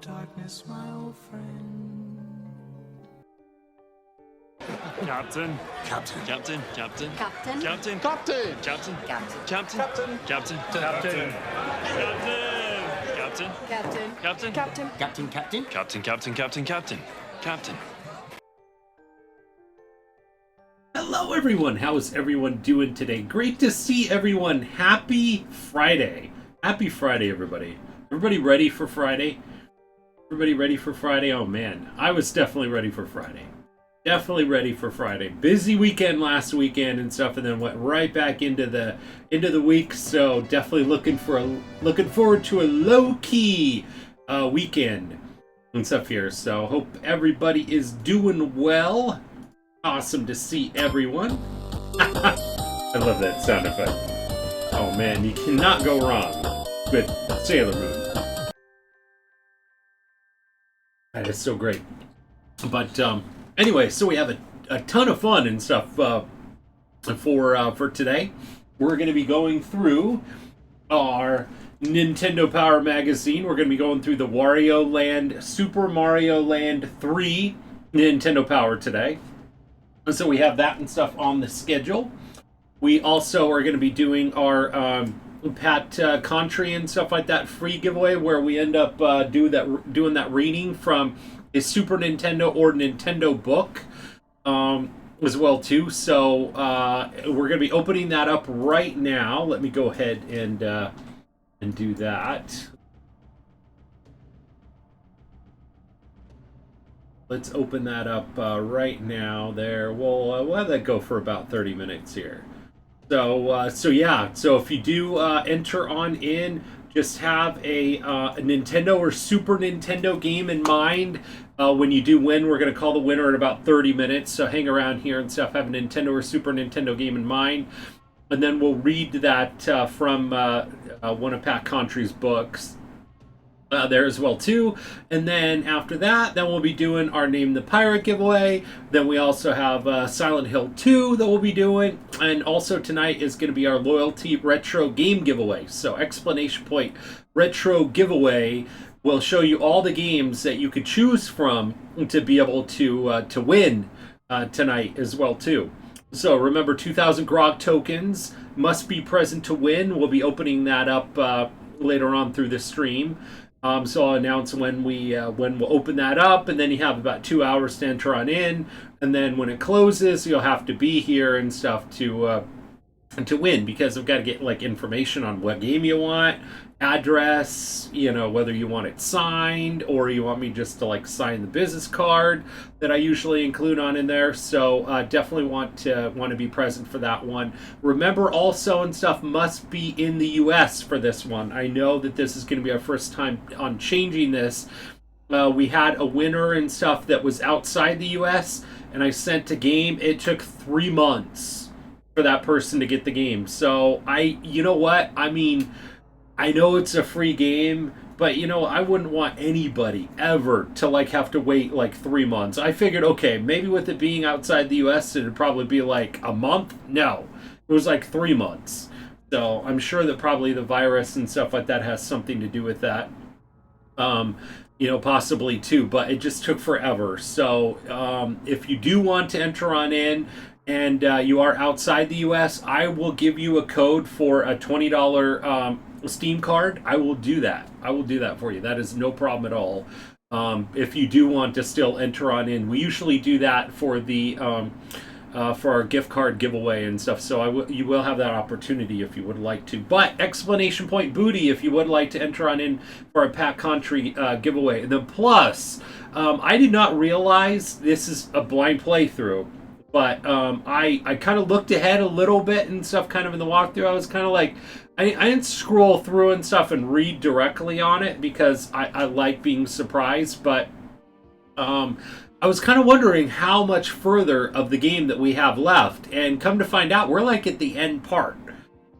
darkness, my old friend. Captain. Captain. Captain. Captain. Captain. Captain. Captain. Captain. Captain. Captain. Captain. Captain. Captain. Captain. Captain. Captain. Captain. Captain, Captain. Captain. Captain. Captain. Captain. Captain. Hello everyone, how is everyone doing today? Great to see everyone. Happy Friday. Happy Friday, everybody. Everybody ready for Friday? Everybody ready for Friday? Oh man, I was definitely ready for Friday. Definitely ready for Friday. Busy weekend last weekend and stuff, and then went right back into the week. So definitely looking forward to a low-key weekend and stuff here. So hope everybody is doing well. Awesome to see everyone. I love that sound effect. Oh man, you cannot go wrong with Sailor Moon. That is so great. But anyway, so we have a ton of fun and stuff for today. We're going to be going through our Nintendo Power Magazine. We're going to be going through the Wario Land, Super Mario Land 3 Nintendo Power today. And so we have that and stuff on the schedule. We also are going to be doing our Pat Contri and stuff like that free giveaway, where we end up doing that reading from a Super Nintendo or Nintendo book as well too. So we're going to be opening that up right now. Let me go ahead and do that. Let's open that up right now. There, we'll have that go for about 30 minutes here. So yeah. So if you do enter on in, just have a Nintendo or Super Nintendo game in mind. When you do win, we're going to call the winner in about 30 minutes. So hang around here and stuff. Have a Nintendo or Super Nintendo game in mind, and then we'll read that from one of Pat Contri's books. There as well too, and then after that, then we'll be doing our Name the Pirate giveaway. Then we also have Silent Hill 2 that we'll be doing, and also tonight is going to be our Loyalty Retro game giveaway. So Explanation Point Retro giveaway will show you all the games that you could choose from to be able to win tonight as well too. So remember, 2,000 Grog tokens must be present to win. We'll be opening that up later on through the stream. So I'll announce when we'll open that up, and then you have about 2 hours to enter on in, and then when it closes, you'll have to be here and stuff to win, because I've got to get like information on what game you want, address, whether you want it signed or you want me just to like sign the business card that I usually include on in there. So definitely want to be present for that one. Remember also and stuff must be in the US for this one. I know that this is going to be our first time on changing this. We had a winner and stuff that was outside the US, and I sent a game. It took 3 months for that person to get the game. So you know what? I mean, I know it's a free game, but I wouldn't want anybody ever to like have to wait like 3 months. I figured, okay, maybe with it being outside the US, it'd probably be like a month. No, it was like 3 months. So I'm sure that probably the virus and stuff like that has something to do with that. Possibly too, but it just took forever. So if you do want to enter on in, and you are outside the US, I will give you a code for a $20 Steam card. I will do that. I will do that for you. That is no problem at all. If you do want to still enter on in, we usually do that for the for our gift card giveaway and stuff. So you will have that opportunity if you would like to. But Explanation Point Booty, if you would like to enter on in for a Pat Contri giveaway. And then plus, I did not realize this is a blind playthrough. But I kind of looked ahead a little bit and stuff kind of in the walkthrough. I was kind of like, I didn't scroll through and stuff and read directly on it because I like being surprised. But I was kind of wondering how much further of the game that we have left. And come to find out, we're like at the end part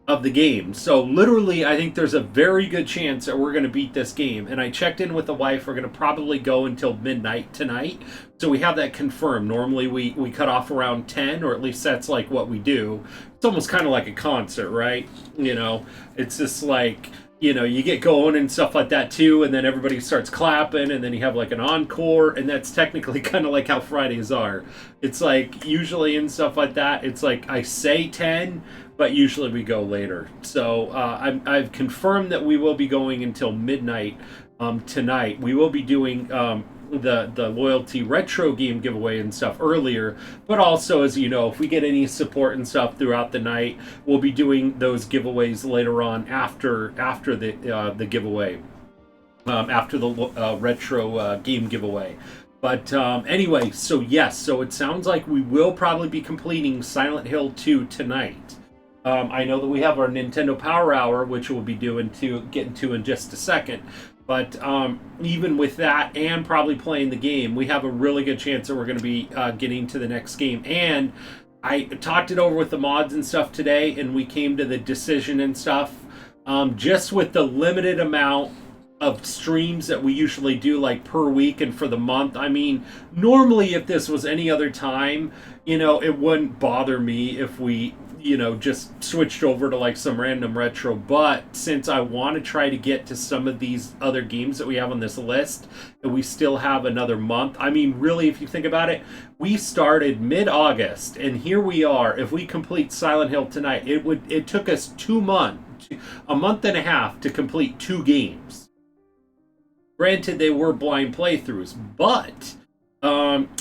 of the game. So literally, I think there's a very good chance that we're going to beat this game. And I checked in with the wife. We're going to probably go until midnight tonight. So we have that confirmed. Normally we cut off around 10, or at least that's like what we do. It's almost kind of like a concert, right? It's just like, you get going and stuff like that too, and then everybody starts clapping, and then you have like an encore, and that's technically kind of like how Fridays are. It's like usually and stuff like that, it's like I say 10, but usually we go later. So I've confirmed that we will be going until midnight tonight. We will be doing the loyalty retro game giveaway and stuff earlier, but also, as you know, if we get any support and stuff throughout the night, we'll be doing those giveaways later on after the giveaway, after the retro game giveaway. But anyway, so yes, so it sounds like we will probably be completing Silent Hill 2 tonight. I know that we have our Nintendo Power Hour, which we'll be getting to in just a second. But even with that and probably playing the game, we have a really good chance that we're going to be getting to the next game. And I talked it over with the mods and stuff today, and we came to the decision and stuff. Just with the limited amount of streams that we usually do, like per week and for the month. I mean, normally if this was any other time, it wouldn't bother me if we just switched over to like some random retro. But since I want to try to get to some of these other games that we have on this list, and we still have another month. I mean, really, if you think about it, we started mid-August, and here we are. If we complete Silent Hill tonight, it took us a month and a half to complete 2 games. Granted, they were blind playthroughs, but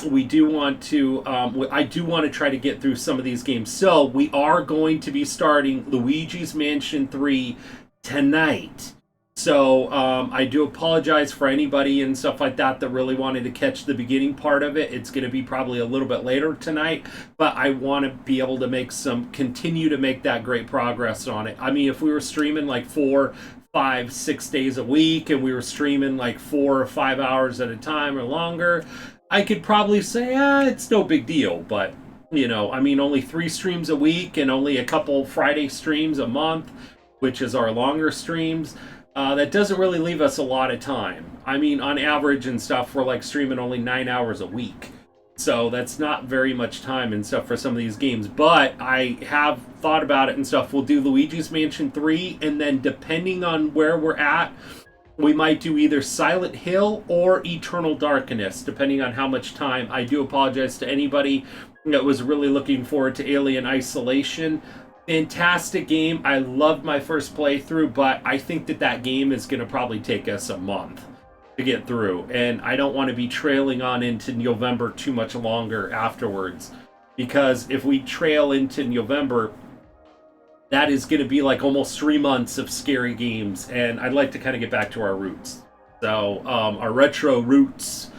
we do want to, I do want to try to get through some of these games. So we are going to be starting Luigi's Mansion 3 tonight. So I do apologize for anybody and stuff like that really wanted to catch the beginning part of it. It's going to be probably a little bit later tonight, but I want to be able to continue to make that great progress on it. I mean, if we were streaming like 4, 5, 6 days a week, and we were streaming like 4 or 5 hours at a time or longer, I could probably say, it's no big deal. But, I mean, only 3 streams a week and only a couple Friday streams a month, which is our longer streams. That doesn't really leave us a lot of time. I mean, on average and stuff, we're like streaming only 9 hours a week. So that's not very much time and stuff for some of these games. But I have thought about it and stuff. We'll do Luigi's Mansion 3, and then depending on where we're at, we might do either Silent Hill or Eternal Darkness, depending on how much time. I do apologize to anybody that was really looking forward to Alien Isolation. Fantastic game. I loved my first playthrough, but I think that game is going to probably take us a month to get through, and I don't want to be trailing on into November too much longer afterwards, because if we trail into November, that is going to be like almost 3 months of scary games, and I'd like to kind of get back to our roots. So our retro roots.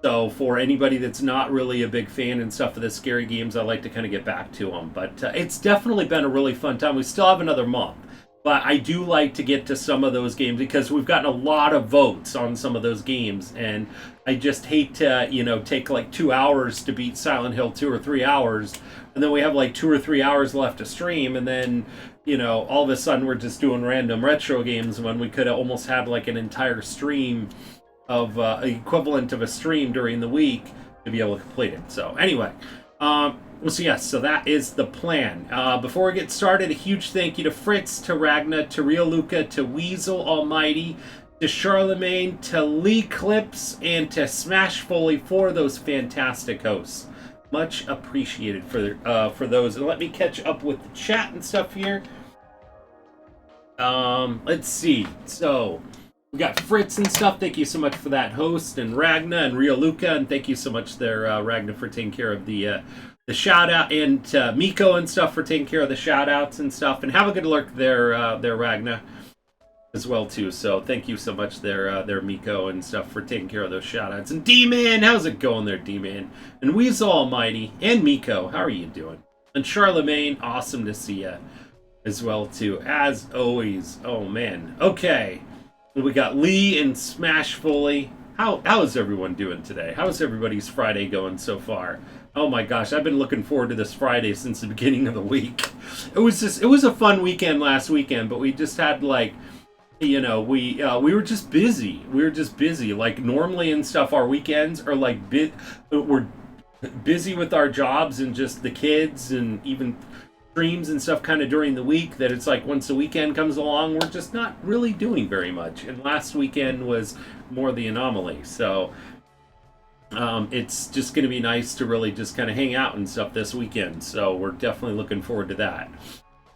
So for anybody that's not really a big fan and stuff of the scary games, I'd like to kind of get back to them. But it's definitely been a really fun time. We still have another month. But I do like to get to some of those games because we've gotten a lot of votes on some of those games. And I just hate to, take like 2 hours to beat Silent Hill 2 or 3 hours. And then we have like 2 or 3 hours left to stream. And then, all of a sudden we're just doing random retro games when we could have almost had like an entire stream of equivalent of a stream during the week to be able to complete it. So anyway, so that is the plan. Before we get started, a huge thank you to Fritz, to Ragna, to Rio Luca, to Weasel Almighty, to Charlemagne, to Lee Clips, and to Smash Foley for those fantastic hosts. Much appreciated for those. And let me catch up with the chat and stuff here. Let's see. So we got Fritz and stuff. Thank you so much for that host, and Ragna and Rio Luca, and thank you so much there, Ragna, for taking care of the shout out, and Miko and stuff for taking care of the shout outs and stuff. And have a good look there, Ragna, as well too. So thank you so much there, Miko and stuff for taking care of those shout outs. And D-Man, how's it going there, D-Man? And Weasel Almighty and Miko, how are you doing? And Charlemagne, awesome to see you as well too, as always. Oh man, okay. We got Lee and Smash Foley. How is everyone doing today? How's everybody's Friday going so far? Oh my gosh, I've been looking forward to this Friday since the beginning of the week. It was a fun weekend last weekend, but we just had like, we were just busy. We were just busy. Like normally and stuff, our weekends are like we're busy with our jobs and just the kids, and even streams and stuff kind of during the week that it's like once the weekend comes along, we're just not really doing very much. And last weekend was more the anomaly. So it's just going to be nice to really just kind of hang out and stuff this weekend. So we're definitely looking forward to that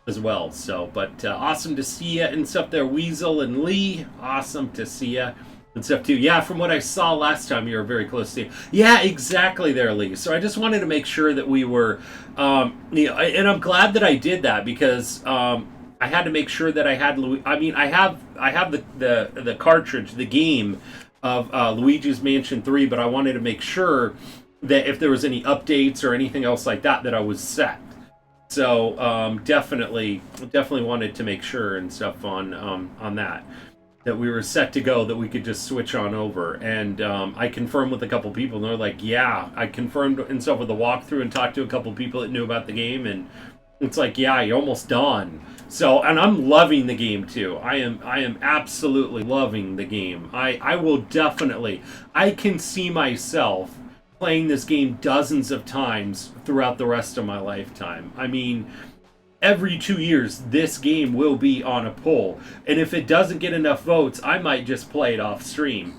as well. So, but awesome to see you and stuff there, Weasel and Lee. Awesome to see you and stuff too. Yeah, from what I saw last time, you were very close to. Yeah, exactly there, Lee. So I just wanted to make sure that we were, and I'm glad that I did that because I had to make sure that I had. I have the cartridge, the game of Luigi's Mansion 3, but I wanted to make sure that if there was any updates or anything else like that, that I was set. So definitely wanted to make sure and stuff on that we were set to go, that we could just switch on over. And I confirmed with a couple people, and they're like, yeah, I confirmed and stuff with the walkthrough and talked to a couple people that knew about the game, and it's like, yeah, you're almost done. So, and I'm loving the game too. I am absolutely loving the game. I will definitely, I can see myself playing this game dozens of times throughout the rest of my lifetime. I mean, every 2 years, this game will be on a poll. And if it doesn't get enough votes, I might just play it off stream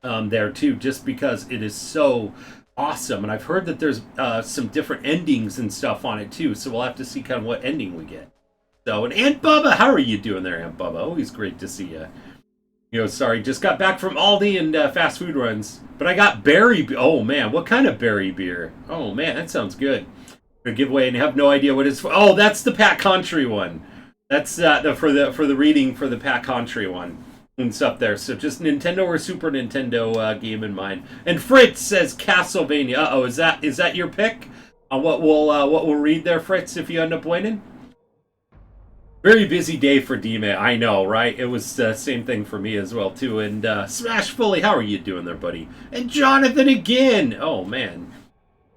there too, just because it is so awesome. And I've heard that there's some different endings and stuff on it too, so we'll have to see kind of what ending we get. So, and Aunt Bubba, how are you doing there, Aunt Bubba? Always great to see you. Sorry, just got back from Aldi and fast food runs, but I got berry. Oh man, what kind of berry beer? Oh man, that sounds good. A giveaway, and have no idea what it's for. Oh, that's the Pat Contri one. That's for the reading for the Pat Contri one and stuff there. So just Nintendo or Super Nintendo game in mind. And Fritz says Castlevania. Uh-oh, is that your pick on what we'll read there, Fritz? If you end up winning. Very busy day for Dime, I know, right? It was the same thing for me as well, too. And Smash Fully, how are you doing there, buddy? And Jonathan again! Oh, man.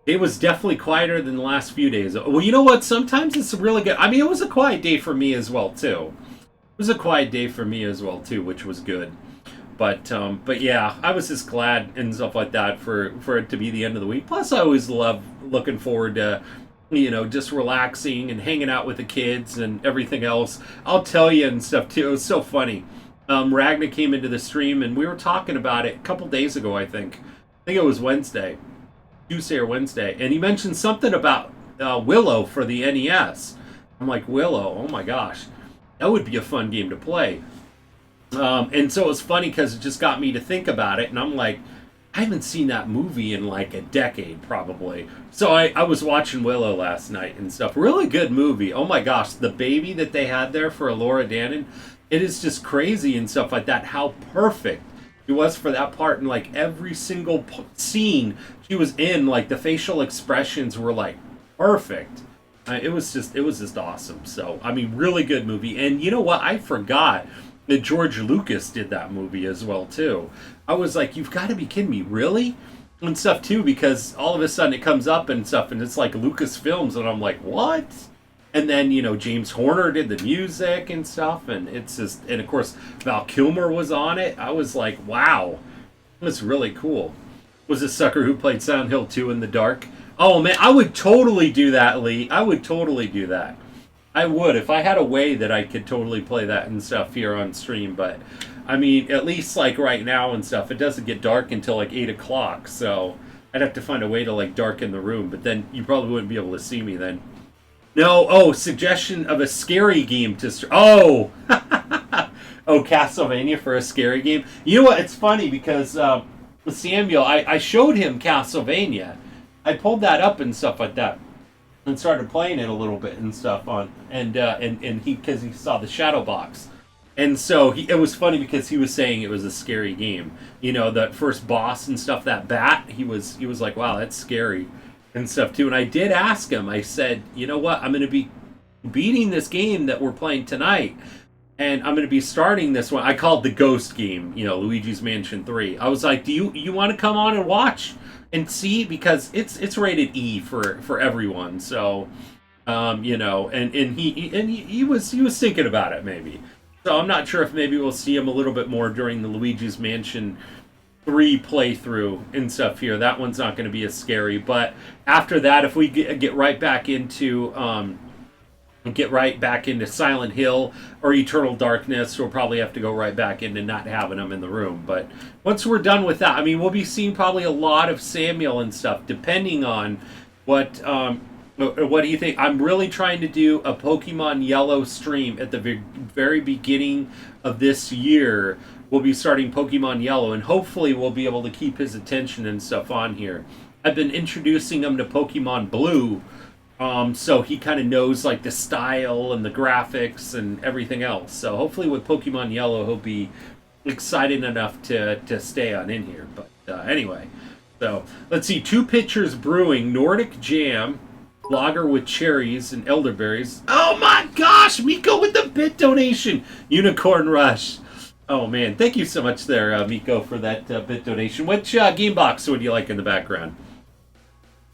It was definitely quieter than the last few days. Well, you know what? Sometimes it's really good. I mean, it was a quiet day for me as well, too. It was a quiet day for me as well, too, which was good. But yeah, I was just glad and stuff like that for it to be the end of the week. Plus, I always love looking forward to just relaxing and hanging out with the kids and everything else. I'll tell you and stuff too. It was so funny. Ragnar came into the stream and we were talking about it a couple days ago, I think it was Tuesday or Wednesday. And he mentioned something about Willow for the NES. I'm like, Willow, oh my gosh. That would be a fun game to play. And so it was funny because it just got me to think about it. And I'm like, I haven't seen that movie in like a decade, probably. So I was watching Willow last night and stuff. Really good movie. Oh my gosh, the baby that they had there for Laura Dannon, it is just crazy and stuff like that. How perfect it was for that part, and like every single scene she was in, like the facial expressions were like perfect. It was just awesome. So I mean, really good movie. And you know what? I forgot that George Lucas did that movie as well too. I was like, you've got to be kidding me, really? And stuff too, because all of a sudden it comes up and stuff, and it's like Lucasfilms, and I'm like, what? And then James Horner did the music and stuff, and it's just, and of course Val Kilmer was on it. I was like, wow, it was really cool. Was a sucker who played Silent Hill 2 in the dark. Oh man, I would totally do that, Lee. I would totally do that. I would, if I had a way that I could totally play that and stuff here on stream. But I mean, at least like right now and stuff, it doesn't get dark until like 8 o'clock. So I'd have to find a way to like darken the room. But then you probably wouldn't be able to see me then. No, suggestion of a scary game to oh Castlevania for a scary game. You know what? It's funny because Samuel, I showed him Castlevania. I pulled that up and stuff like that, and started playing it a little bit and stuff on, and he, because he saw the shadow box, and so it was funny because he was saying it was a scary game. That first boss and stuff, that bat, he was like, wow, that's scary and stuff too. And I did ask him. I said, you know what? I'm going to be beating this game that we're playing tonight, and I'm going to be starting this one. I called the Ghost game, Luigi's Mansion 3. I was like, do you want to come on and watch and see, because it's rated E for everyone. So, and he was thinking about it maybe. So I'm not sure if maybe we'll see him a little bit more during the Luigi's Mansion 3 playthrough and stuff here. That one's not going to be as scary. But after that, if we get right back into get right back into Silent Hill or Eternal Darkness. We'll probably have to go right back into not having them in the room. But once we're done with that, I mean, we'll be seeing probably a lot of Samuel and stuff, depending on what do you think? I'm really trying to do a Pokemon Yellow stream at the very beginning of this year. We'll be starting Pokemon Yellow, and hopefully we'll be able to keep his attention and stuff on here. I've been introducing him to Pokemon Blue, so he kind of knows like the style and the graphics and everything else. So hopefully with Pokemon Yellow, he'll be excited enough to stay on in here. But anyway, so let's see. 2 pitchers brewing, Nordic Jam, lager with cherries and elderberries. Oh my gosh, Miko with the bit donation. Unicorn Rush. Oh man, thank you so much there, Miko, for that bit donation. Which game box would you like in the background?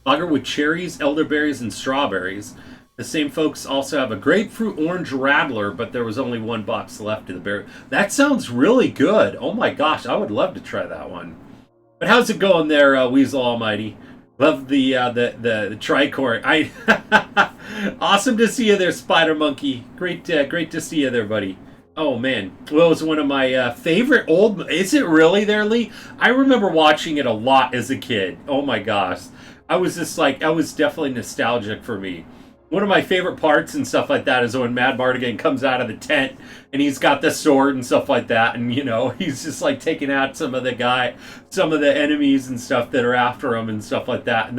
Lager with cherries, elderberries, and strawberries. The same folks also have a grapefruit orange rattler, but there was only 1 box left of the berry. That sounds really good. Oh my gosh, I would love to try that one. But how's it going there, Weasel Almighty? Love the tricorn. Awesome to see you there, Spider Monkey. Great to see you there, buddy. Oh man, well, it was one of my favorite old. Is it really there, Lee? I remember watching it a lot as a kid. Oh my gosh, I was just like, that was definitely nostalgic for me. One of my favorite parts and stuff like that is when Mad Mardigan comes out of the tent and he's got the sword and stuff like that, and you know, he's just like taking out some of the enemies and stuff that are after him and stuff like that. And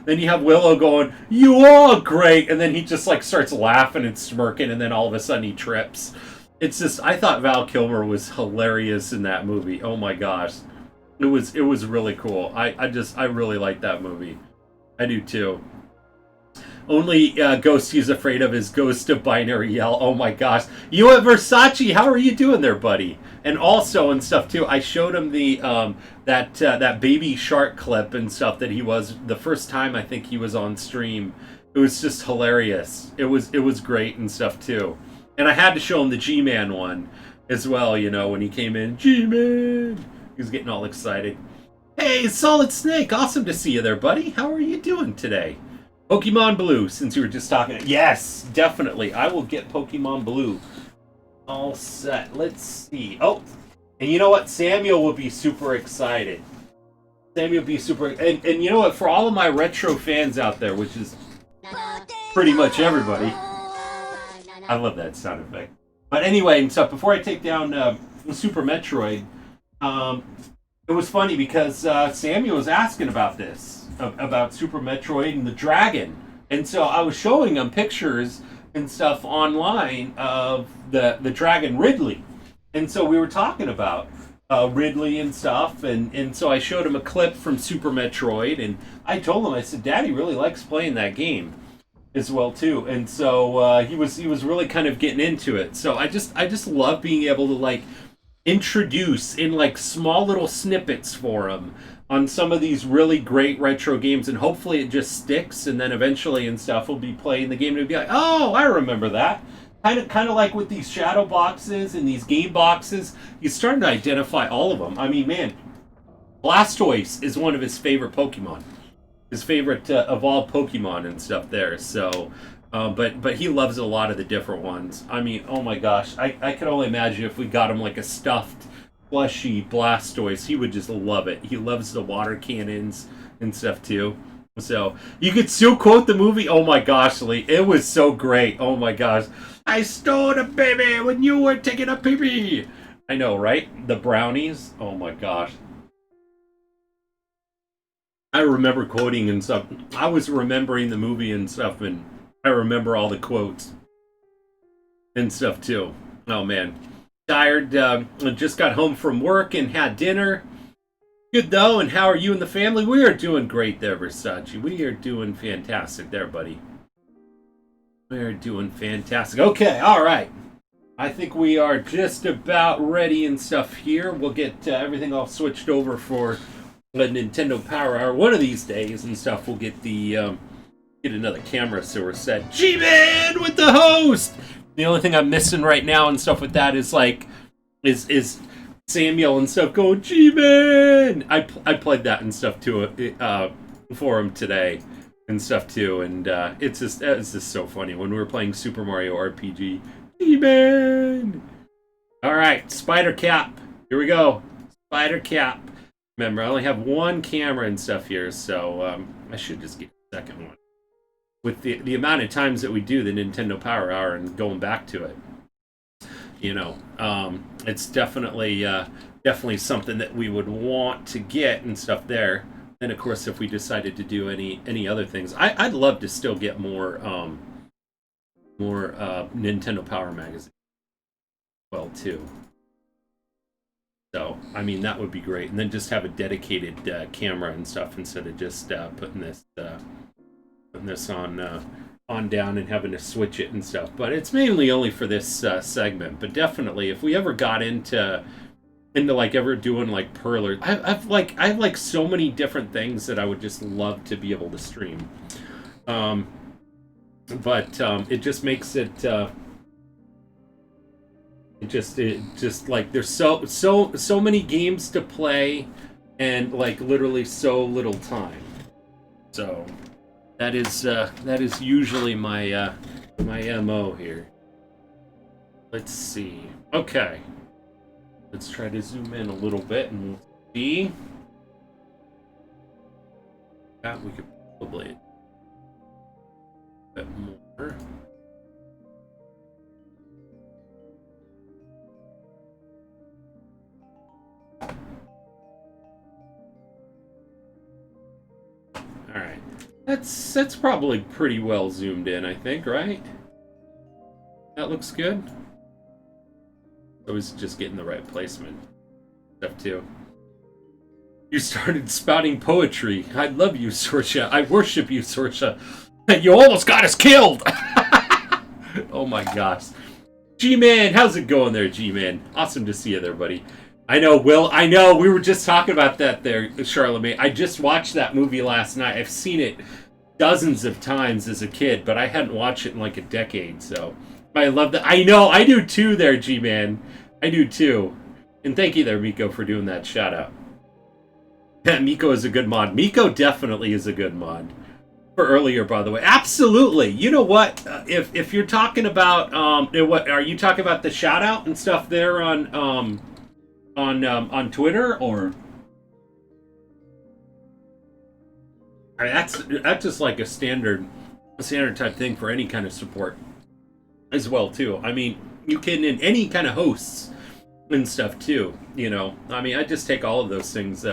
then you have Willow going, "You are great," and then he just like starts laughing and smirking, and then all of a sudden he trips. It's just, I thought Val Kilmer was hilarious in that movie. Oh my gosh, it was really cool. I really like that movie. I do too. Only ghost he's afraid of is Ghost of Binary Yell. Oh my gosh. You at Versace, how are you doing there, buddy? And also and stuff too, I showed him the that Baby Shark clip and stuff that he was the first time I think he was on stream. It was just hilarious. It was great and stuff too. And I had to show him the G-Man one as well, you know, when he came in. G-Man! He was getting all excited. Hey, Solid Snake, awesome to see you there, buddy. How are you doing today? Pokemon Blue, since you were just talking. Yes, definitely. I will get Pokemon Blue. All set. Let's see. Oh, and you know what? Samuel will be super excited. Samuel will be super... And you know what? For all of my retro fans out there, which is pretty much everybody... I love that sound effect. But anyway, and so before I take down Super Metroid, it was funny because Samuel was asking about this, about Super Metroid and the dragon. And so I was showing him pictures and stuff online of the dragon Ridley. And so we were talking about Ridley and stuff. And so I showed him a clip from Super Metroid. And I told him, I said, Daddy really likes playing that game as well too, and so he was really kind of getting into it. So I just love being able to like introduce in like small little snippets for him on some of these really great retro games, and hopefully it just sticks, and then eventually and stuff we'll be playing the game and be like, oh, I remember that. Kind of like with these shadow boxes and these game boxes, he's starting to identify all of them. I mean, man, Blastoise is one of his favorite Pokemon. His favorite of all Pokemon and stuff there. So, but he loves a lot of the different ones. I mean, oh my gosh, I could only imagine if we got him like a stuffed, plushy Blastoise, he would just love it. He loves the water cannons and stuff too. So you could still quote the movie. Oh my gosh, Lee, it was so great. Oh my gosh, I stole a baby when you were taking a pee-pee. I know, right? The brownies. Oh my gosh. I remember quoting and stuff. I was remembering the movie and stuff, and I remember all the quotes and stuff too. Oh man, tired. Just got home from work and had dinner. Good though. And how are you and the family? We are doing great there, Versace. We are doing fantastic there, buddy. We are doing fantastic. Okay, all right. I think we are just about ready and stuff here. We'll get everything all switched over for the Nintendo Power Hour. One of these days and stuff, we'll get the get another camera so we're set. G-Man with the host. The only thing I'm missing right now and stuff with that is like is Samuel and stuff going G-Man. I played that and stuff to for him today and stuff too. And it's just so funny when we were playing Super Mario RPG. G-Man! Alright, Spider Cap. Here we go. Spider Cap. Remember, I only have one camera and stuff here, so I should just get a second one. With the amount of times that we do the Nintendo Power Hour and going back to it, you know, it's definitely something that we would want to get and stuff there. And of course, if we decided to do any other things, I'd love to still get more Nintendo Power magazine, well too. So I mean that would be great, and then just have a dedicated camera and stuff instead of just putting this on down and having to switch it and stuff. But it's mainly only for this segment. But definitely, if we ever got into like ever doing like Perler, I have like so many different things that I would just love to be able to stream. But it just makes it just like there's so many games to play and like literally so little time. So that is usually my my MO here. Let's see. Okay. Let's try to zoom in a little bit and we'll see. That we could probably a bit more. Alright. That's probably pretty well zoomed in, I think, right? That looks good. Always just getting the right placement. Stuff too. You started spouting poetry. I love you, Sorsha. I worship you, Sorsha. You almost got us killed! Oh my gosh. G-Man, how's it going there, G-Man? Awesome to see you there, buddy. I know, Will. I know. We were just talking about that there, Charlemagne. I just watched that movie last night. I've seen it dozens of times as a kid, but I hadn't watched it in like a decade, so I love that. I know. I do too there, G-Man. I do too. And thank you there, Miko, for doing that shout out. Miko is a good mod. Miko definitely is a good mod. For earlier, by the way. Absolutely. You know what? If you're talking about what are you talking about the shout out and stuff there on Twitter, or that's just like a standard type thing for any kind of support as well too. I mean, you can in any kind of hosts and stuff too, you know. I mean, I just take all of those things.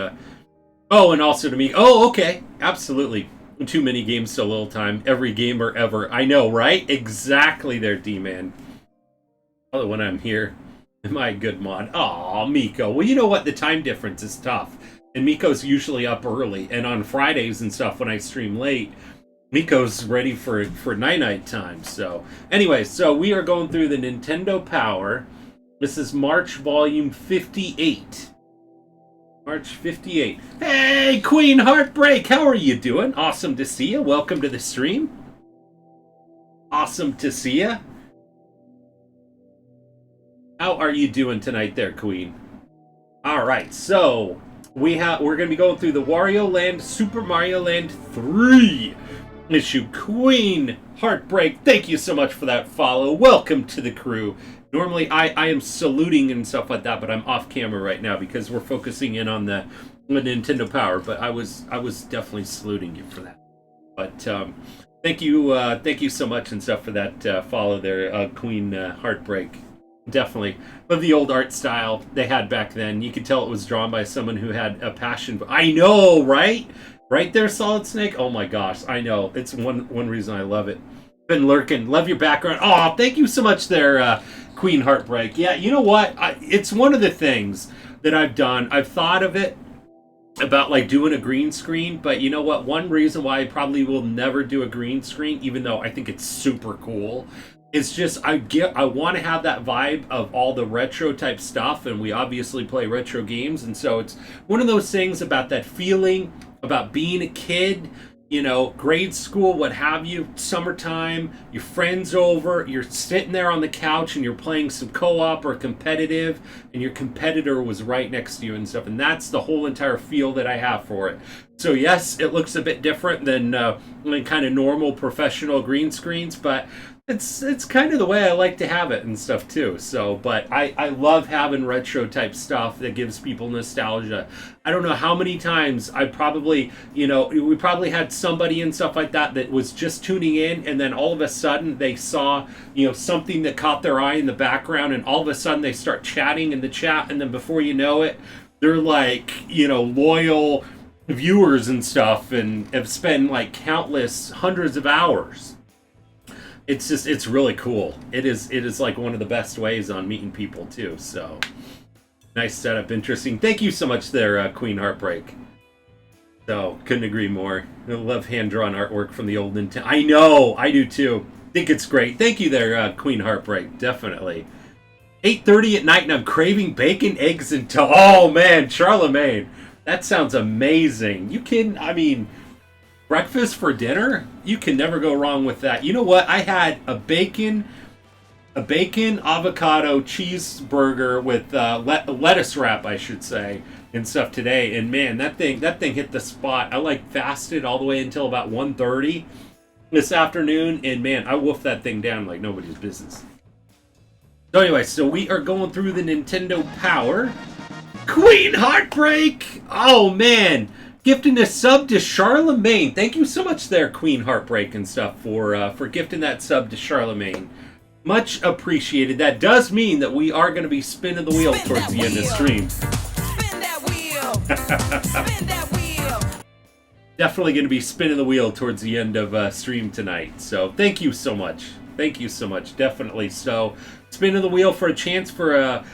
Oh, and also to me. Oh, okay, absolutely. Too many games, so little time. Every gamer ever. I know, right? Exactly there, D-Man. Oh, when I'm here. Am I a good mod? Aw, Miko. Well, you know what? The time difference is tough. And Miko's usually up early. And on Fridays and stuff, when I stream late, Miko's ready for night-night time. So, anyway, so we are going through the Nintendo Power. This is March Volume 58. March 58. Hey, Queen Heartbreak! How are you doing? Awesome to see you. Welcome to the stream. Awesome to see you. How are you doing tonight there, Queen? Alright, so we're going to be going through the Wario Land Super Mario Land 3 issue. Queen Heartbreak, thank you so much for that follow. Welcome to the crew. Normally I am saluting and stuff like that, but I'm off camera right now because we're focusing in on the Nintendo Power, but I was definitely saluting you for that. But thank you so much and stuff for that follow there, Queen Heartbreak. Definitely. Love the old art style they had back then. You could tell it was drawn by someone who had a passion. I know, right? Right there, Solid Snake? Oh my gosh, I know. It's one reason I love it. Been lurking. Love your background. Oh, thank you so much there, Queen Heartbreak. Yeah, you know what? It's one of the things that I've done. I've thought of it about like doing a green screen, but you know what? One reason why I probably will never do a green screen, even though I think it's super cool, it's just I want to have that vibe of all the retro type stuff, and we obviously play retro games, and so it's one of those things about that feeling about being a kid, you know, grade school, what have you, summertime, your friends over, you're sitting there on the couch and you're playing some co-op or competitive, and your competitor was right next to you and stuff, and that's the whole entire feel that I have for it. So yes, it looks a bit different than kind of normal professional green screens, but it's kind of the way I like to have it and stuff too. So, but I love having retro type stuff that gives people nostalgia. I don't know how many times I probably, we probably had somebody and stuff like that was just tuning in, and then all of a sudden they saw, something that caught their eye in the background, and all of a sudden they start chatting in the chat, and then before you know it, they're like, loyal viewers and stuff, and have spent like countless hundreds of hours. It's really cool. It is like one of the best ways on meeting people too. So nice setup, interesting. Thank you so much there, Queen Heartbreak. So couldn't agree more. I love hand drawn artwork from the old Nintendo. I know, I do too. Think it's great. Thank you there, Queen Heartbreak. Definitely. 8:30 at night, and I'm craving bacon, eggs, and toast. Oh man, Charlemagne. That sounds amazing. You can, breakfast for dinner? You can never go wrong with that. You know what? I had a bacon avocado cheeseburger with lettuce wrap, I should say, and stuff today. And man, that thing hit the spot. I fasted all the way until about 1:30 this afternoon, and man, I wolfed that thing down like nobody's business. So anyway, so we are going through the Nintendo Power. Queen Heartbreak! Oh, man. Gifting a sub to Charlemagne. Thank you so much there, Queen Heartbreak and stuff, for gifting that sub to Charlemagne. Much appreciated. That does mean that we are going to be spinning the wheel towards the end of the stream. Spin that wheel! Spin that wheel! Definitely going to be spinning the wheel towards the end of stream tonight. So thank you so much. Thank you so much. Definitely. So spinning the wheel for a chance for a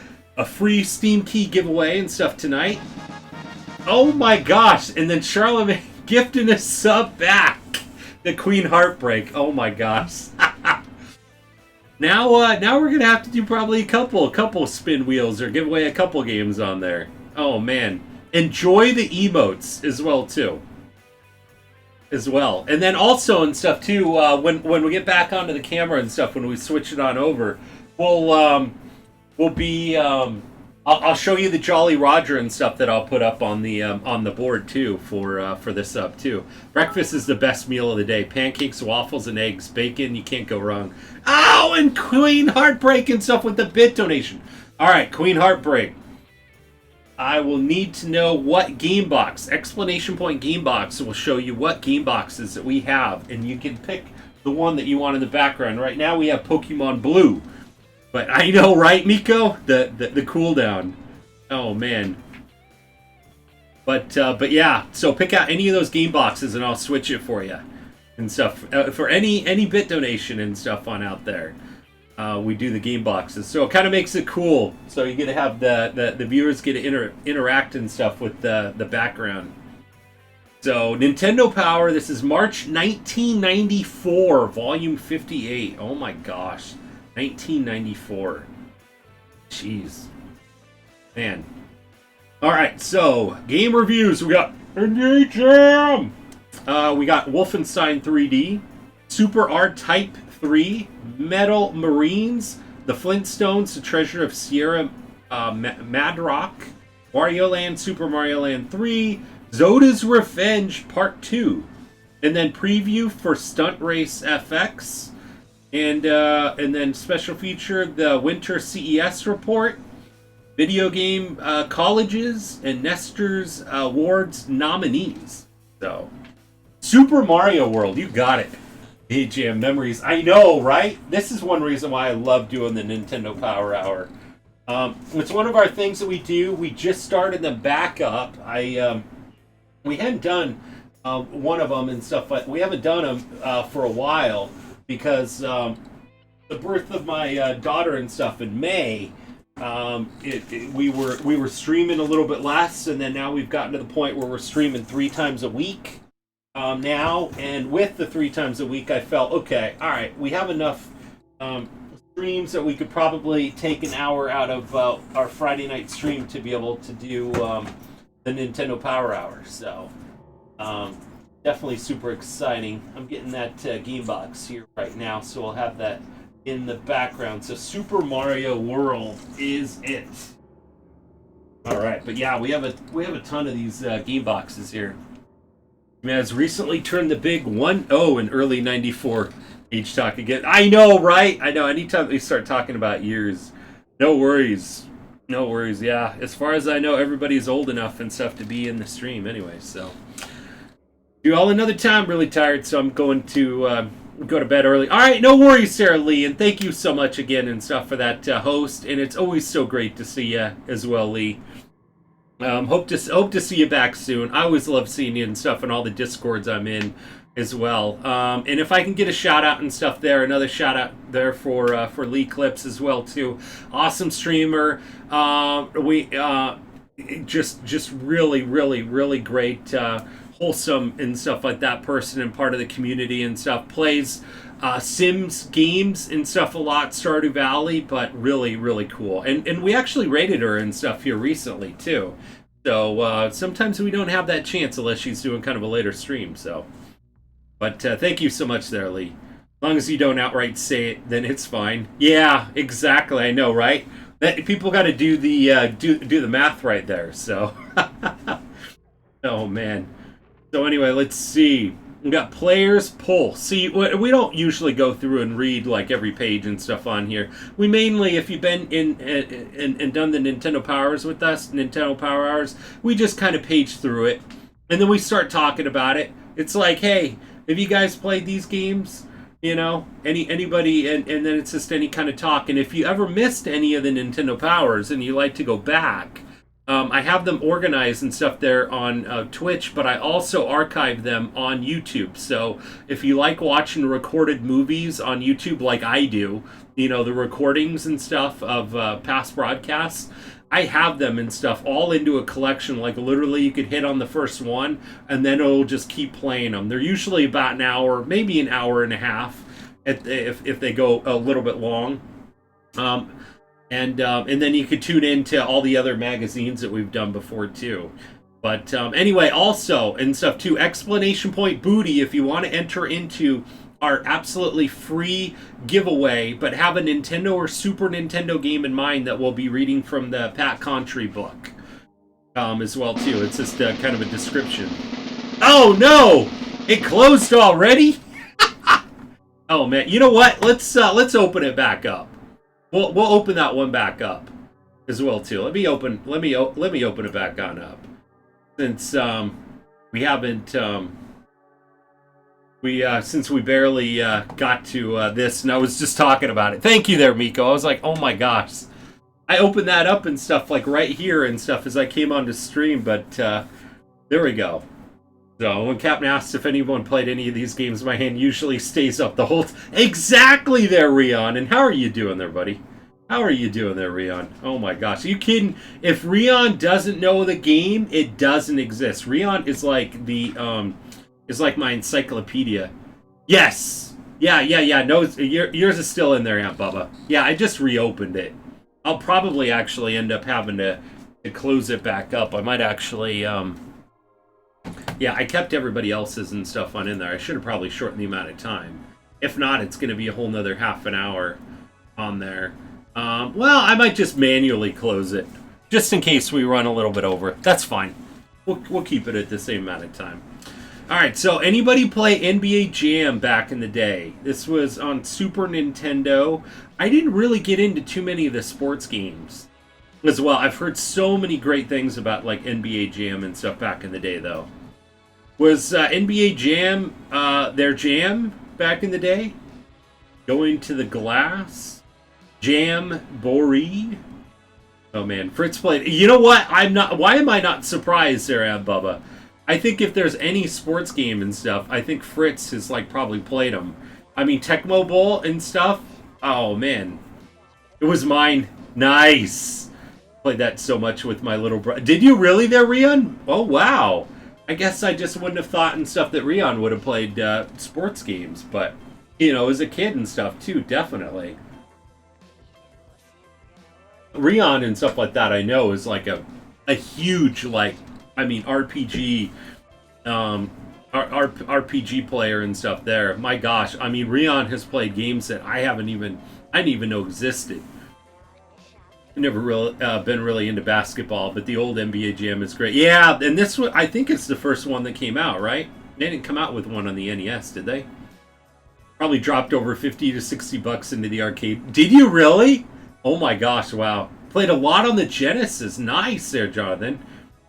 free Steam key giveaway and stuff tonight. Oh my gosh! And then Charlemagne gifting a sub back. The Queen Heartbreak. Oh my gosh. Now we're gonna have to do probably a couple spin wheels or give away a couple games on there. Oh man. Enjoy the emotes as well too. As well. And then also and stuff too, when we get back onto the camera and stuff, when we switch it on over, we'll be I'll show you the Jolly Roger and stuff that I'll put up on the board too for this sub too. Breakfast is the best meal of the day. Pancakes, waffles, and eggs, bacon. You can't go wrong. Oh, and Queen Heartbreak and stuff with the bit donation. All right, Queen Heartbreak. I will need to know what game box. Exclamation point game box will show you what game boxes that we have, and you can pick the one that you want in the background. Right now we have Pokemon Blue. But I know, right, Miko? The cooldown. Oh man. But yeah. So pick out any of those game boxes, and I'll switch it for you and stuff. For any bit donation and stuff on out there, we do the game boxes. So it kind of makes it cool. So you get to have the viewers get to interact and stuff with the background. So Nintendo Power. This is March 1994, Volume 58. Oh my gosh. 1994. Jeez. Man. Alright, so game reviews. We got Indie Jam! We got Wolfenstein 3D, Super R-Type 3, Metal Marines, The Flintstones, The Treasure of Sierra Madrock, Mario Land, Super Mario Land 3, Zoda's Revenge Part 2, and then preview for Stunt Race FX. And then special feature, the Winter CES report, video game colleges, and Nestor's Awards nominees. So, Super Mario World, you got it. AJM Memories. I know, right? This is one reason why I love doing the Nintendo Power Hour. It's one of our things that we do. We just started them back up. We hadn't done one of them and stuff, but we haven't done them for a while. Because the birth of my daughter and stuff in May, we were streaming a little bit less, and then now we've gotten to the point where we're streaming 3 times a week now. And with the 3 times a week, I felt okay. All right, we have enough streams that we could probably take an hour out of our Friday night stream to be able to do the Nintendo Power Hour. So. Definitely super exciting. I'm getting that game box here right now, so we'll have that in the background. So Super Mario World is it. All right, but yeah, we have a ton of these game boxes here. has recently turned the big 1-0 in early 94. H-Talk again. I know, right? I know. Anytime we start talking about years, no worries. No worries, yeah. As far as I know, everybody's old enough and stuff to be in the stream anyway, so. Do all another time. Really tired, so I'm going to go to bed early. All right, no worries, Sarah Lee, and thank you so much again and stuff for that host, and it's always so great to see you as well, Lee. Hope to see you back soon. I always love seeing you and stuff in all the Discords I'm in as well. And if I can get a shout out and stuff there, another shout out there for Lee Clips as well too. Awesome streamer. We just really great, wholesome and stuff like that person and part of the community and stuff. Plays Sims games and stuff a lot, Stardew Valley, but really cool. And we actually rated her and stuff here recently too. So sometimes we don't have that chance unless she's doing kind of a later stream. So, but thank you so much there, Lee. As long as you don't outright say it, then it's fine. Yeah, exactly. I know, right? People got to do the do the math right there. So, oh man. So anyway, let's see. We got players poll. See, we don't usually go through and read like every page and stuff on here. We mainly, if you've been in and done the Nintendo Power Hours with us, Nintendo Power Hours, we just kind of page through it, and then we start talking about it. It's like, hey, have you guys played these games? You know, anybody, and then it's just any kind of talk. And if you ever missed any of the Nintendo Powers and you like to go back, I have them organized and stuff there on Twitch, but I also archive them on YouTube. So if you like watching recorded movies on YouTube like I do, you know, the recordings and stuff of past broadcasts, I have them and stuff all into a collection. Like literally you could hit on the first one and then it'll just keep playing them. They're usually about an hour, maybe an hour and a half if they go a little bit long. And then you could tune into all the other magazines that we've done before too. But anyway, also and stuff too, Explanation Point Booty, if you want to enter into our absolutely free giveaway, but have a Nintendo or Super Nintendo game in mind that we'll be reading from the Pat Contry book as well too. It's just kind of a description. Oh no! It closed already? Oh man, you know what? Let's open it back up. We'll open that one back up as well too. Let me open it back on up, since we haven't since we barely got to this, and I was just talking about it. Thank you there, Miko. I was like, oh my gosh, I opened that up and stuff like right here and stuff as I came on to stream, but there we go. So when Captain asks if anyone played any of these games, my hand usually stays up the whole exactly there, Rion. And how are you doing there, buddy? How are you doing there, Rion? Oh my gosh, are you kidding? If Rion doesn't know the game, it doesn't exist. Rion is like the is like my encyclopedia. Yes. Yeah. No, yours is still in there, Aunt Bubba. Yeah, I just reopened it. I'll probably actually end up having to close it back up. I might actually yeah, I kept everybody else's and stuff on in there. I should have probably shortened the amount of time. If not, it's going to be a whole nother half an hour on there. Well, I might just manually close it, just in case we run a little bit over. That's fine. We'll keep it at the same amount of time. All right, so anybody play NBA Jam back in the day? This was on Super Nintendo. I didn't really get into too many of the sports games as well. I've heard so many great things about like NBA Jam and stuff back in the day, though. Was NBA Jam their jam back in the day? Going to the Glass? Jamboree? Oh man, Fritz played. You know what? I'm not. Why am I not surprised there, Aunt Bubba? I think if there's any sports game and stuff, I think Fritz has like probably played them. I mean, Tecmo Bowl and stuff. Oh man, it was mine. Nice. Played that so much with my little brother. Did you really there, Rion? Oh wow. I guess I just wouldn't have thought and stuff that Rion would have played sports games, but you know, as a kid and stuff too, definitely. Rion and stuff like that, I know, is like a huge, like, I mean, RPG, RPG player and stuff there. My gosh, I mean, Rion has played games that I didn't even know existed. I've never really been really into basketball, but the old NBA Jam is great. Yeah, and this one, I think it's the first one that came out, right? They didn't come out with one on the NES, did they? Probably dropped over 50 to 60 bucks into the arcade. Did you really? Oh my gosh, wow. Played a lot on the Genesis. Nice there, Jonathan.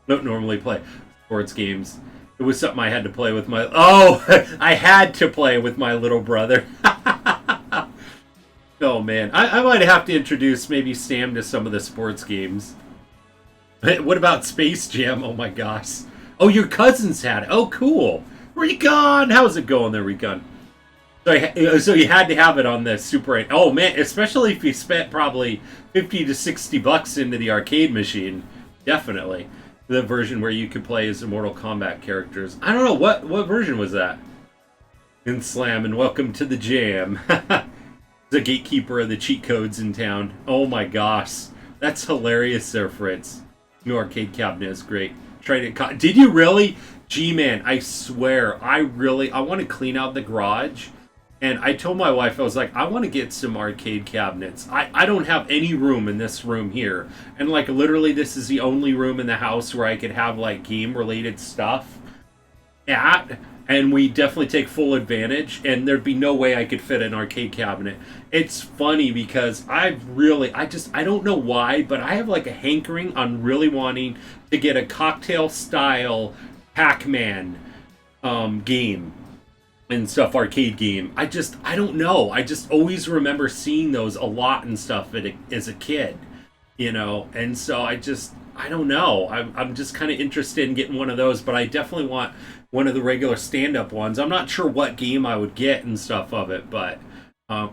Don't normally play sports games. It was something I had to play with my... Oh, I had to play with my little brother. Oh, man. I might have to introduce maybe Sam to some of the sports games. What about Space Jam? Oh, my gosh. Oh, your cousins had it. Oh, cool. Recon! How's it going there, Recon? So you had to have it on the Super 8. Oh, man. Especially if you spent probably 50 to 60 bucks into the arcade machine. Definitely. The version where you could play as the Mortal Kombat characters. I don't know. What version was that? In Slam, and welcome to the jam. The gatekeeper of the cheat codes in town. Oh my gosh. That's hilarious there, Fritz. New arcade cabinet is great. Tried it. Did you really? G-Man, I swear, I want to clean out the garage. And I told my wife, I was like, I want to get some arcade cabinets. I don't have any room in this room here. And like literally this is the only room in the house where I could have like game related stuff at. And we definitely take full advantage. And there'd be no way I could fit an arcade cabinet. It's funny because I don't know why, but I have like a hankering on really wanting to get a cocktail style Pac-Man game and stuff, arcade game. I don't know. I just always remember seeing those a lot and stuff as a kid, you know. And so I don't know. I'm just kind of interested in getting one of those, but I definitely want one of the regular stand-up ones. I'm not sure what game I would get and stuff of it, but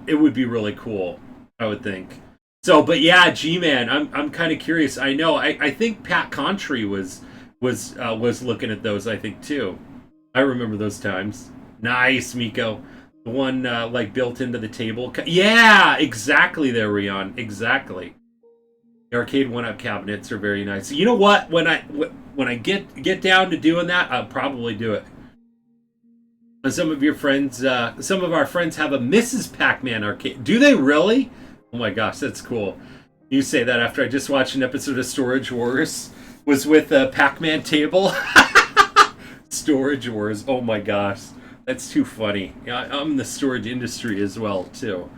it would be really cool, I would think. So, but yeah, G-Man, I'm kind of curious. I know. I think Pat Contry was looking at those, I think, too. I remember those times. Nice, Miko. The one, like, built into the table. Yeah, exactly there, Rion. Exactly. The arcade one-up cabinets are very nice. You know what? When I get down to doing that, I'll probably do it. And some of our friends have a Mrs. Pac-Man arcade. Do they really? Oh my gosh, that's cool. You say that after I just watched an episode of Storage Wars. Was with a Pac-Man table. Storage Wars. Oh my gosh. That's too funny. Yeah, I'm in the storage industry as well, too.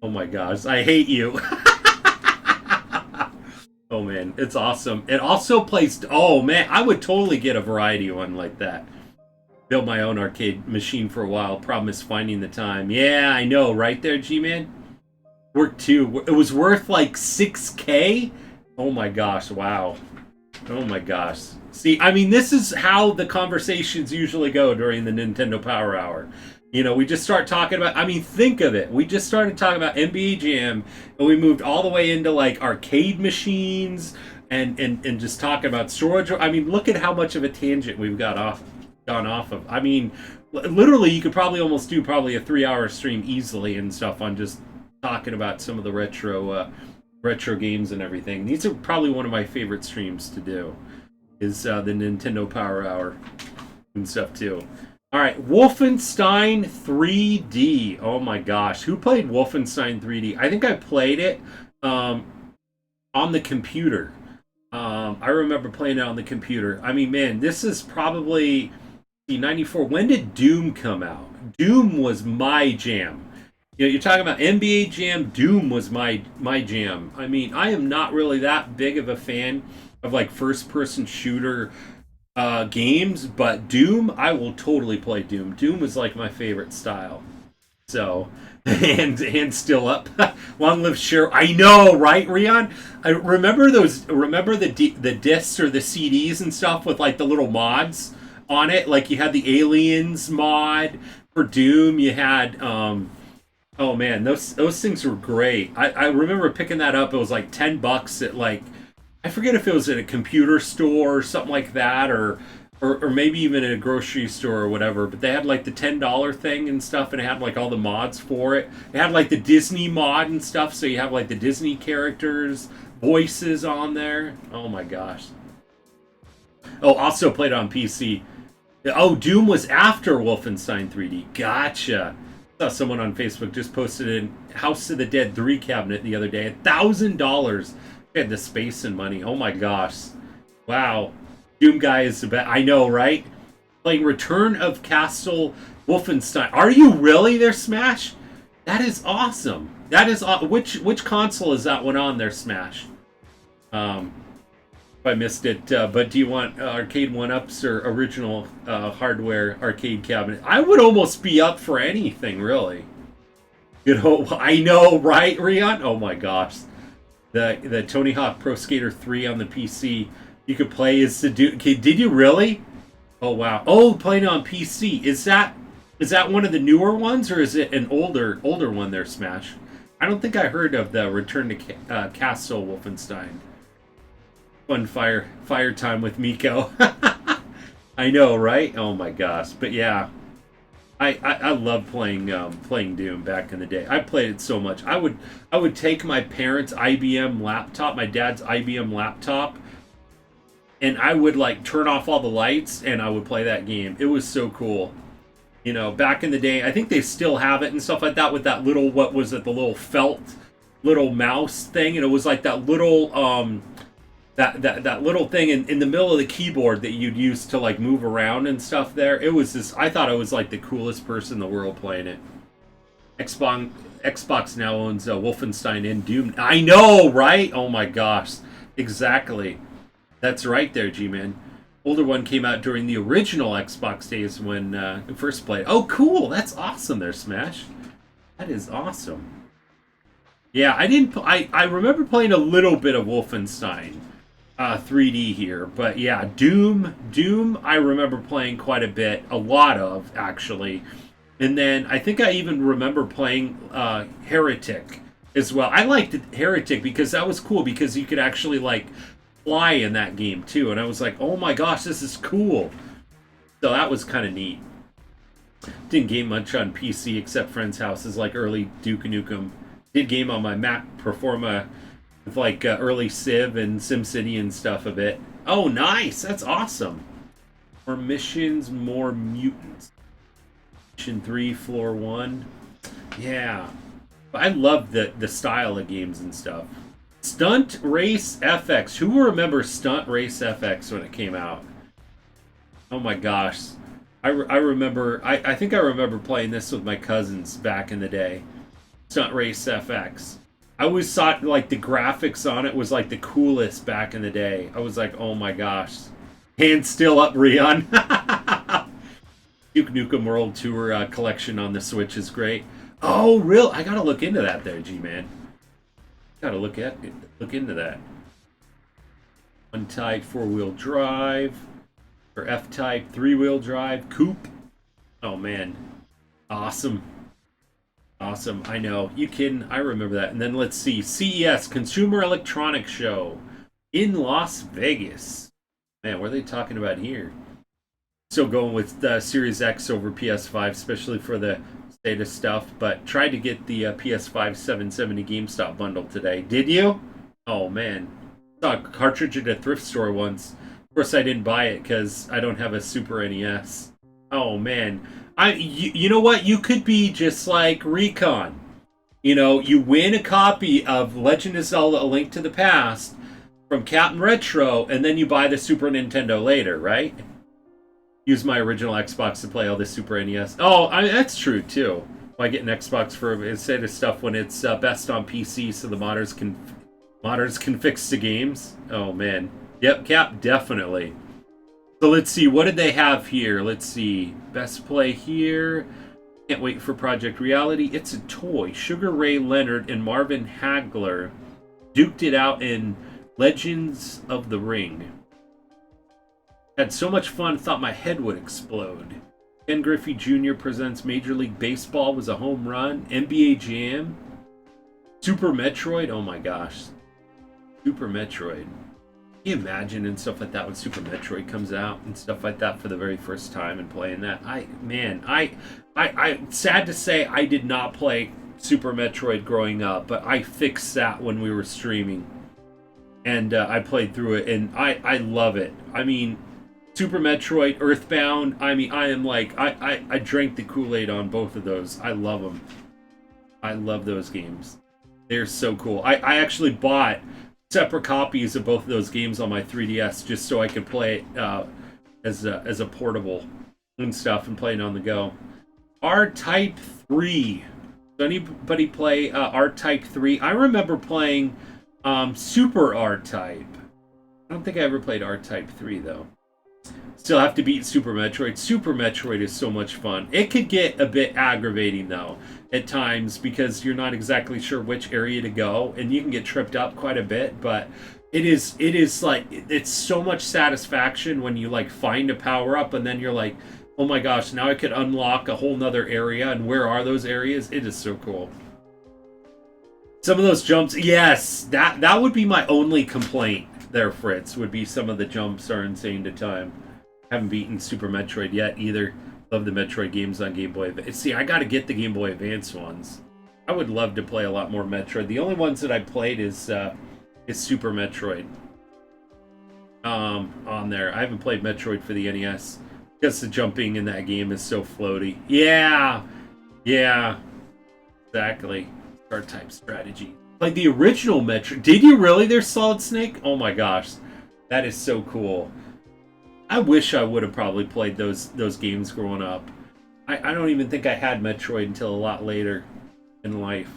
Oh my gosh. I hate you. Oh man, it's awesome. It also plays... Oh man, I would totally get a variety one like that. Build my own arcade machine for a while. Problem is finding the time. Yeah, I know. Right there, G-Man? Worked too. It was worth like $6K? Oh my gosh, wow. Oh my gosh. See, I mean, this is how the conversations usually go during the Nintendo Power Hour. You know, we just start talking about, I mean, think of it. We just started talking about NBA Jam, and we moved all the way into, like, arcade machines, and just talking about storage. I mean, look at how much of a tangent we've gone off of. I mean, literally, you could probably almost do probably a 3-hour stream easily and stuff on just talking about some of the retro games and everything. These are probably one of my favorite streams to do, is the Nintendo Power Hour and stuff too. All right, Wolfenstein 3D. Oh my gosh, who played Wolfenstein 3D? I think I played it on the computer. I remember playing it on the computer. I mean, man, this is probably 94. When did Doom come out? Doom was my jam. You know, you're talking about NBA Jam. Doom was my jam. I mean, I am not really that big of a fan of like first-person shooter games, but Doom, I will totally play Doom. Doom is like my favorite style. So, and still up. Long live Cheryl. I know, right, Rion? I remember those. Remember the discs or the CDs and stuff with like the little mods on it. Like you had the Aliens mod for Doom. You had oh man, those things were great. I remember picking that up. It was like $10 at like, I forget if it was at a computer store or something like that, or maybe even at a grocery store or whatever. But they had like the $10 thing and stuff, and it had like all the mods for it. It had like the Disney mod and stuff, so you have like the Disney characters, voices on there. Oh my gosh. Oh, also played on PC. Oh, Doom was after Wolfenstein 3D. Gotcha. I saw someone on Facebook just posted a House of the Dead 3 cabinet the other day. $1,000. They had the space and money. Oh my gosh. Wow. Doom guy is the best. I know, right? playing Return of Castle Wolfenstein. Are you really there, Smash? That is awesome. That is which console is that one on there, Smash? If I missed it, but do you want arcade one-ups or original hardware arcade cabinet? I would almost be up for anything, really. You know, I know, right, Rion? Oh my gosh, the Tony Hawk Pro Skater 3 on the PC, you could play as the dude. Okay, did you really? Oh wow. Oh, playing on PC. Is that one of the newer ones, or is it an older one there, Smash? I don't think I heard of the Return to Castle Wolfenstein. Fun fire time with Miko. I know, right? Oh my gosh. But yeah, I love playing Doom back in the day. I played it so much. I would take my parents' IBM laptop, my dad's IBM laptop, and I would like turn off all the lights and I would play that game. It was so cool. You know, back in the day, I think they still have it and stuff like that with that little, what was it, the little felt little mouse thing, and it was like that little that little thing in the middle of the keyboard that you'd use to like move around and stuff there. It was just, I thought I was like the coolest person in the world playing it. Xbox now owns Wolfenstein and Doom. I know, right? Oh my gosh. Exactly. That's right there, G-Man. Older one came out during the original Xbox days when I first played. Oh, cool. That's awesome there, Smash. That is awesome. Yeah, I remember playing a little bit of Wolfenstein 3D here, but yeah, Doom I remember playing quite a bit, a lot of actually, and then I think I even remember playing Heretic as well. I liked Heretic because that was cool because you could actually like fly in that game too, and I was like, oh my gosh, this is cool. So that was kind of neat. Didn't game much on PC except friends' houses like early Duke Nukem. Did game on my Mac Performa with like early Civ and SimCity and stuff a bit. Oh, nice! That's awesome. More missions, more mutants. Mission 3, Floor 1. Yeah. I love the style of games and stuff. Stunt Race FX. Who remembers Stunt Race FX when it came out? Oh my gosh. I remember, I think I remember playing this with my cousins back in the day. Stunt Race FX. I always thought like the graphics on it was like the coolest back in the day. I was like, oh my gosh. Hands still up, Rion. Duke Nukem World Tour collection on the Switch is great. Oh, real? I gotta look into that there, G-Man. Gotta look into that. One-type 4-wheel drive. Or F-type 3-wheel drive. Coupe. Oh, man. Awesome. Awesome. I know. You kidding? I remember that. And then let's see. CES, Consumer Electronics Show in Las Vegas. Man, what are they talking about here? Still going with Series X over PS5, especially for the status stuff. But tried to get the PS5 770 GameStop bundle today. Did you? Oh, man. Saw a cartridge at a thrift store once. Of course, I didn't buy it because I don't have a Super NES. Oh, man. You know what? You could be just like Recon. You know, you win a copy of Legend of Zelda: A Link to the Past from Captain Retro, and then you buy the Super Nintendo later, right? Use my original Xbox to play all the Super NES. Oh, that's true, too. I get an Xbox for instead of stuff when it's best on PC so the modders can fix the games. Oh, man. Yep, Cap, definitely. So let's see, what did they have here? Let's see. Best play here. Can't wait for Project Reality. It's a toy. Sugar Ray Leonard and Marvin Hagler duked it out in Legends of the Ring. Had so much fun, thought my head would explode. Ken Griffey Jr. presents Major League Baseball was a home run. NBA Jam. Super Metroid. Oh my gosh. Super Metroid. Can you imagine and stuff like that when Super Metroid comes out and stuff like that for the very first time and playing that? I sad to say I did not play Super Metroid growing up, but I fixed that when we were streaming. And I played through it and I love it. I mean, Super Metroid, Earthbound, I mean, I am like, I drank the Kool-Aid on both of those. I love them. I love those games. They're so cool. I actually bought separate copies of both of those games on my 3DS just so I could play it as a portable and stuff and playing on the go. R-Type 3. Does anybody play R-Type 3? I remember playing Super R-Type. I don't think I ever played R-Type 3, though. Still have to beat Super Metroid. Super Metroid is so much fun. It could get a bit aggravating, though, at times, because you're not exactly sure which area to go, and you can get tripped up quite a bit, but it is like, it's so much satisfaction when you, like, find a power-up, and then you're like, oh my gosh, now I could unlock a whole nother area, and where are those areas? It is so cool. Some of those jumps, yes, that would be my only complaint there, Fritz, would be some of the jumps are insane to time. Haven't beaten Super Metroid yet either. Love the Metroid games on Game Boy Advance. See, I gotta get the Game Boy Advance ones. I would love to play a lot more Metroid. The only ones that I played is Super Metroid. On there. I haven't played Metroid for the NES. Because the jumping in that game is so floaty. Yeah! Yeah. Exactly. R-Type strategy. Like the original Metroid. Did you really? There's Solid Snake? Oh my gosh. That is so cool. I wish I would have probably played those games growing up. I don't even think I had Metroid until a lot later in life.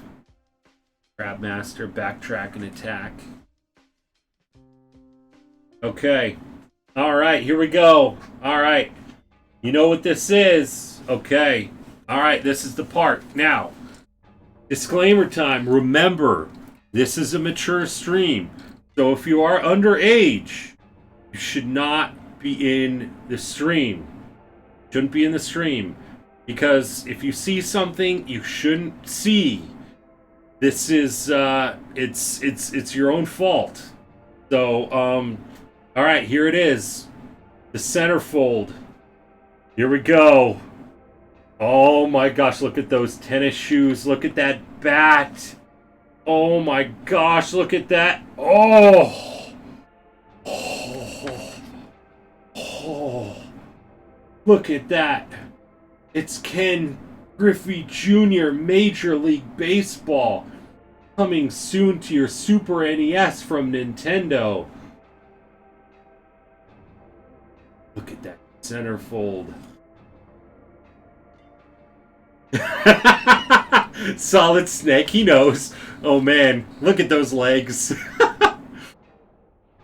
Grabmaster, backtrack, and attack. Okay. Alright, here we go. Alright. You know what this is. Okay. Alright, this is the part. Now, disclaimer time. Remember, this is a mature stream. So if you are underage, you should not be in the stream. Shouldn't be in the stream. Because if you see something you shouldn't see, this is it's your own fault. So alright, here it is. The centerfold. Here we go. Oh my gosh, look at those tennis shoes. Look at that bat. Oh my gosh, look at that. Oh. Oh. Oh. Look at that. It's Ken Griffey Jr. Major League Baseball. Coming soon to your Super NES from Nintendo. Look at that centerfold. Solid Snake, he knows. Oh man, look at those legs.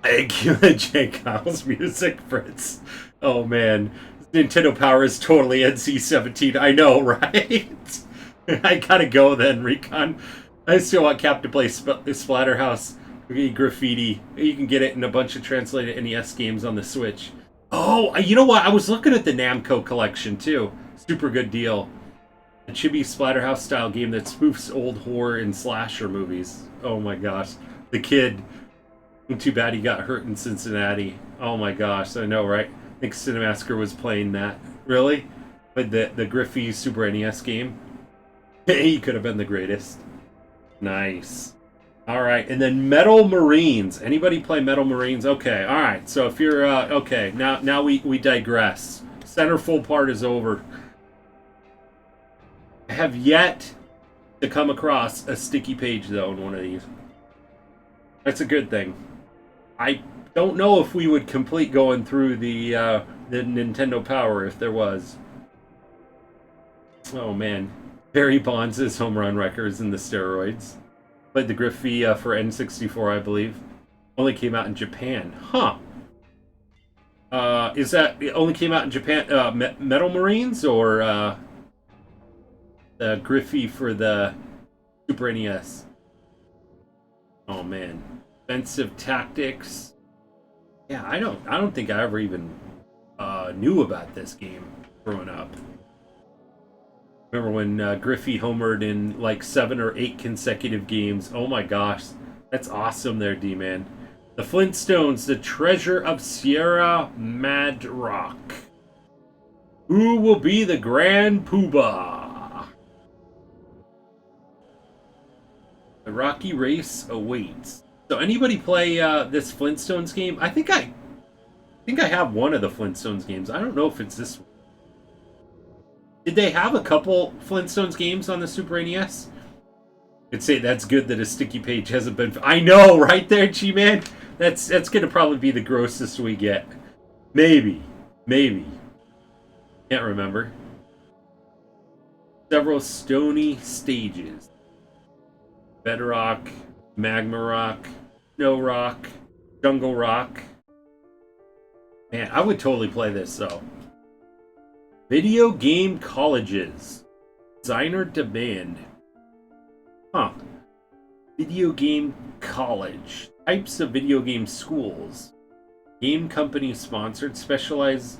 Thank you, J. Kyle's music, Fritz. Oh man, Nintendo Power is totally NC-17. I know, right? I gotta go then, Recon. I still want Cap to play Splatterhouse Graffiti. You can get it in a bunch of translated NES games on the Switch. Oh, you know what? I was looking at the Namco collection too. Super good deal. A chibi Splatterhouse style game that spoofs old horror and slasher movies. Oh my gosh. The kid. Too bad he got hurt in Cincinnati. Oh my gosh, I know, right? I think Cinemasker was playing that. Really? But the Griffey Super NES game? He could have been the greatest. Nice. Alright, and then Metal Marines. Anybody play Metal Marines? Okay, alright. So if you're, okay, now we digress. Centerfold part is over. I have yet to come across a sticky page, though, in one of these. That's a good thing. I don't know if we would complete going through the Nintendo Power if there was. Oh, man. Barry Bonds' home run records and the steroids. Played the Griffey for N64, I believe. Only came out in Japan. Huh. Is that... It only came out in Japan... Metal Marines, or... the Griffey for the Super NES. Oh man, Offensive Tactics. Yeah, I don't think I ever even knew about this game growing up. Remember when Griffey homered in like 7 or 8 consecutive games? Oh my gosh, that's awesome there, D-Man. The Flintstones, The Treasure of Sierra Madrock. Who will be the Grand Poobah? The Rocky Race awaits. So anybody play this Flintstones game? I think I have one of the Flintstones games. I don't know if it's this one. Did they have a couple Flintstones games on the Super NES? I'd say that's good that a sticky page hasn't been... I know, right there, G-Man? That's going to probably be the grossest we get. Maybe. Can't Can't remember. Several stony stages. Bedrock, magma rock, snow rock, jungle rock. Man, I would totally play this though. Video game colleges. Designer demand. Huh. Video game college. Types of video game schools. Game company sponsored specialized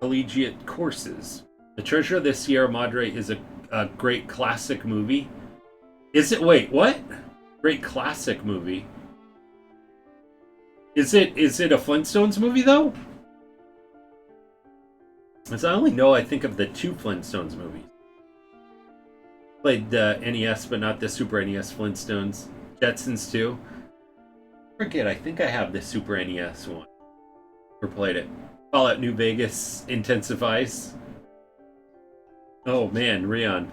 collegiate courses. The Treasure of the Sierra Madre is a great classic movie. Is it? Wait, what? Great classic movie. Is it a Flintstones movie though? As I only know, I think of the two Flintstones movies. Played the NES, but not the Super NES Flintstones. Jetsons too. Forget, I think I have the Super NES one. Or played it. Fallout New Vegas intensifies. Oh man, Rion.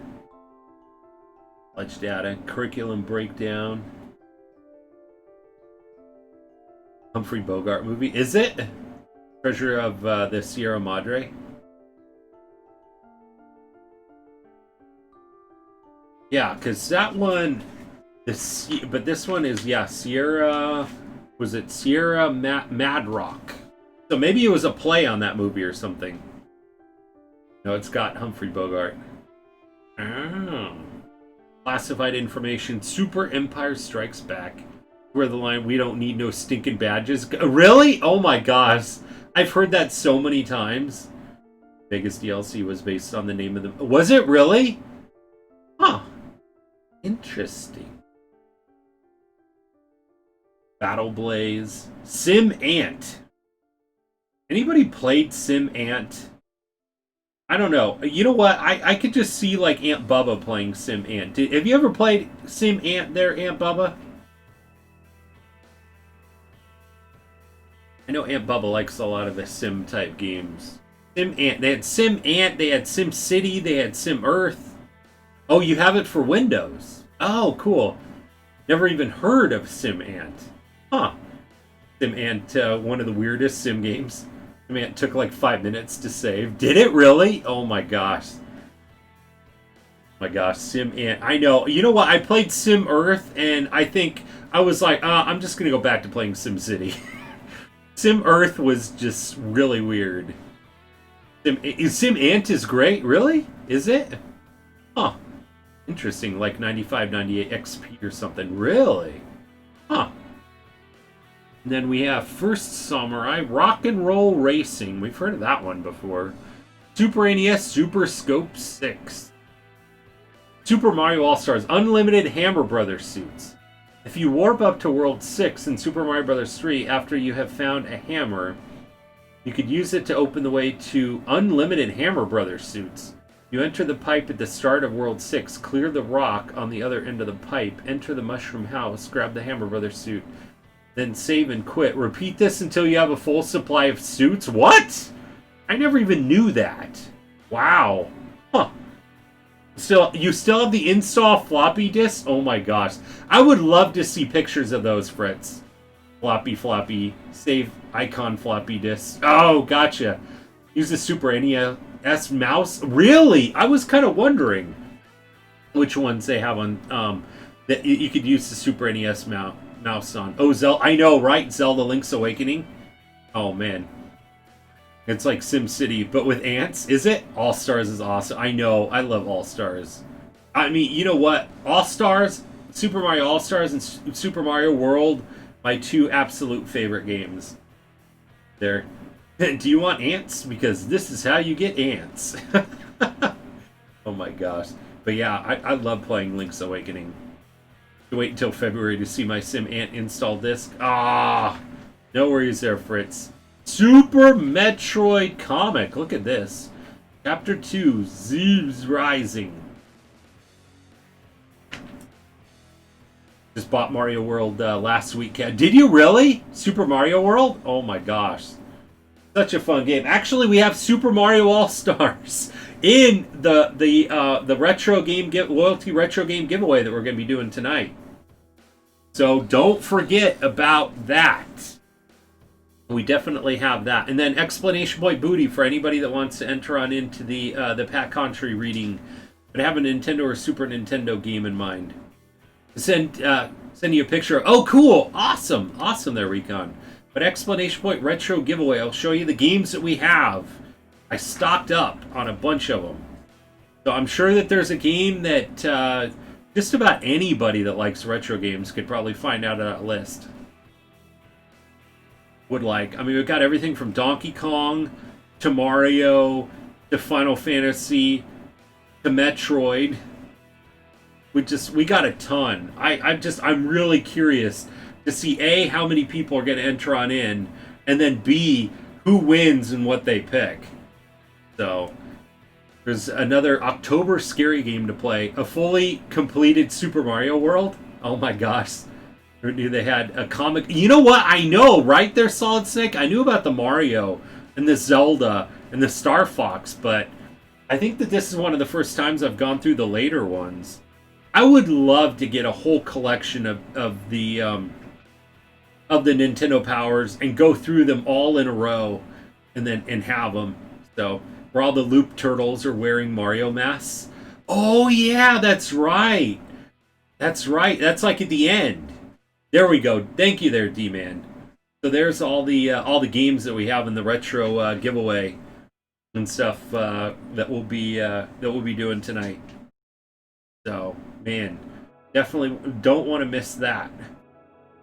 College data, curriculum breakdown. Humphrey Bogart movie. Is it? Treasure of the Sierra Madre? Yeah, because that one, but this one is, yeah, Sierra, was it Sierra Mad Rock? So maybe it was a play on that movie or something. No, it's got Humphrey Bogart. Oh. Classified information, Super Empire Strikes Back. Where the line, we don't need no stinking badges. Really? Oh my gosh. I've heard that so many times. Vegas DLC was based on the name of the... Was it really? Huh. Interesting. Battle Blaze. Sim Ant. Anybody played Sim Ant? I don't know. You know what? I could just see like Aunt Bubba playing Sim Ant. Have you ever played Sim Ant there, Aunt Bubba? I know Aunt Bubba likes a lot of the Sim type games. Sim Ant. They had Sim Ant, they had Sim City, they had Sim Earth. Oh, you have it for Windows. Oh, cool. Never even heard of Sim Ant. Huh. Sim Ant, one of the weirdest Sim games. Sim Ant took like 5 minutes to save. Did it really? Oh my gosh. My gosh, Sim Ant. I know. You know what? I played Sim Earth, and I think I was like, I'm just going to go back to playing Sim City. Sim Earth was just really weird. Sim Ant is great? Really? Is it? Huh. Interesting, like 95, 98 XP or something. Really? Huh. And then we have First Samurai, Rock and Roll Racing. We've heard of that one before. Super NES, Super Scope 6. Super Mario All-Stars, Unlimited Hammer Brothers suits. If you warp up to World 6 in Super Mario Bros. 3 after you have found a hammer, you could use it to open the way to Unlimited Hammer Brothers suits. You enter the pipe at the start of World 6, clear the rock on the other end of the pipe, enter the Mushroom House, grab the Hammer Brothers suit, then save and quit. Repeat this until you have a full supply of suits? What? I never even knew that. Wow. Huh. You still have the install floppy disk? Oh my gosh. I would love to see pictures of those, Fritz. Floppy, save icon floppy disk. Oh, gotcha. Use the Super NES mouse? Really? I was kind of wondering which ones they have on, that you could use the Super NES mouse on. Oh, Zelda, I know, right? Zelda Link's Awakening? Oh, man. It's like SimCity, but with ants, is it? All-Stars is awesome. I know, I love All-Stars. I mean, you know what? All-Stars, Super Mario All-Stars, and Super Mario World, my two absolute favorite games. There. Do you want ants? Because this is how you get ants. Oh my gosh. But yeah, I love playing Link's Awakening. Wait until February to see my Sim Ant install disc. Ah, no worries there, Fritz. Super Metroid comic. Look at this. Chapter 2, Zeus Rising. Just bought Mario World last week. Did you really? Super Mario World? Oh my gosh. Such a fun game. Actually, we have Super Mario All-Stars in the retro game loyalty retro game giveaway that we're going to be doing tonight. So don't forget about that. We definitely have that. And then Explanation Point Booty for anybody that wants to enter on into the Pat Contry reading, but have a Nintendo or Super Nintendo game in mind. Send you a picture. Oh, cool. Awesome there, Recon. But Explanation Point Retro Giveaway, I'll show you the games that we have. I stocked up on a bunch of them. So I'm sure that there's a game that just about anybody that likes retro games could probably find out of that list. Would like. I mean, we've got everything from Donkey Kong to Mario to Final Fantasy to Metroid. We got a ton. I'm really curious to see A, how many people are going to enter on in, and then B, who wins and what they pick. So there's another October scary game to play. A fully completed Super Mario World. Oh my gosh. Who knew they had a comic? You know what? I know, right there, Solid Snake? I knew about the Mario and the Zelda and the Star Fox, but I think that this is one of the first times I've gone through the later ones. I would love to get a whole collection of the Nintendo Powers and go through them all in a row and have them. So where all the Loop Turtles are wearing Mario masks. Oh yeah, that's right. That's right. That's like at the end. There we go. Thank you there, D-Man. So there's all the games that we have in the retro giveaway and stuff that we'll be doing tonight. So, man, definitely don't want to miss that.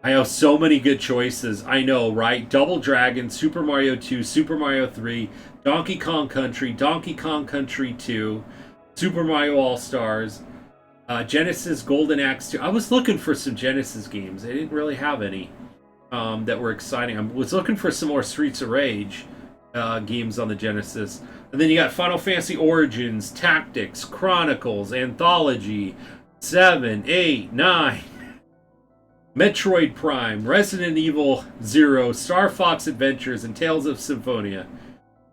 I have so many good choices. I know, right? Double Dragon, Super Mario 2, Super Mario 3, Donkey Kong Country, Donkey Kong Country 2, Super Mario All-Stars, Genesis Golden Axe 2. I was looking for some Genesis games. They didn't really have any that were exciting. I was looking for some more Streets of Rage games on the Genesis. And then you got Final Fantasy Origins, Tactics, Chronicles, Anthology, 7, 8, 9, Metroid Prime, Resident Evil 0, Star Fox Adventures, and Tales of Symphonia.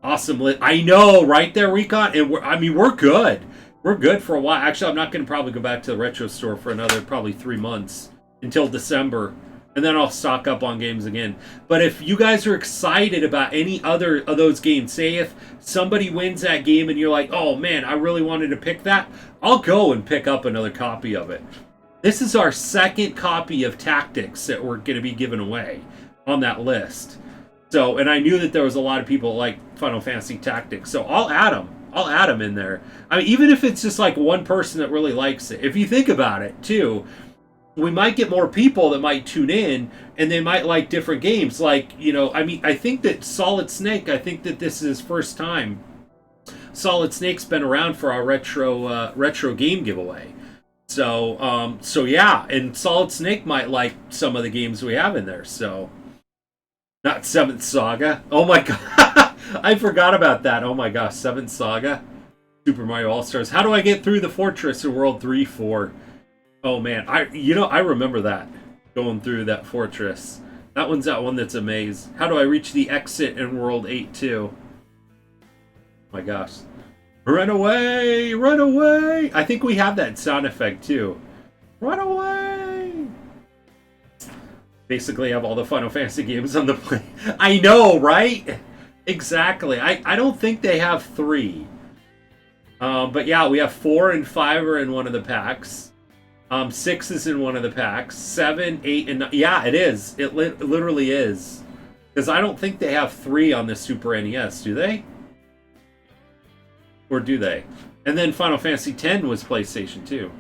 Awesome list. I know, right there, Recon? And we're good. We're good for a while. Actually, I'm not going to probably go back to the retro store for another probably 3 months until December. And then I'll stock up on games again. But if you guys are excited about any other of those games, say if somebody wins that game and you're like, oh man, I really wanted to pick that, I'll go and pick up another copy of it. This is our second copy of Tactics that we're going to be giving away on that list. So, and I knew that there was a lot of people like Final Fantasy Tactics, so I'll add them. I'll add them in there. I mean, even if it's just like one person that really likes it. If you think about it, too, we might get more people that might tune in, and they might like different games. Like, you know, I mean, I think that Solid Snake, I think that this is his first time. Solid Snake's been around for our retro game giveaway. So yeah, and Solid Snake might like some of the games we have in there. So, not Seventh Saga. Oh my god, I forgot about that. Oh my gosh, Seventh Saga, Super Mario All Stars. How do I get through the fortress in World 3-4? Oh man, I remember that, going through that fortress. That one's that one that's a maze. How do I reach the exit in World 8-2? My gosh. Run away! Run away! I think we have that sound effect too. Run away! Basically have all the Final Fantasy games on the play. I know, right? Exactly. I don't think they have 3. But yeah, we have 4 and 5 are in one of the packs. 6 is in one of the packs. 7, 8, and 9. Yeah, it is. It literally is. Because I don't think they have 3 on the Super NES, do they? Or do they? And then Final Fantasy X was PlayStation 2.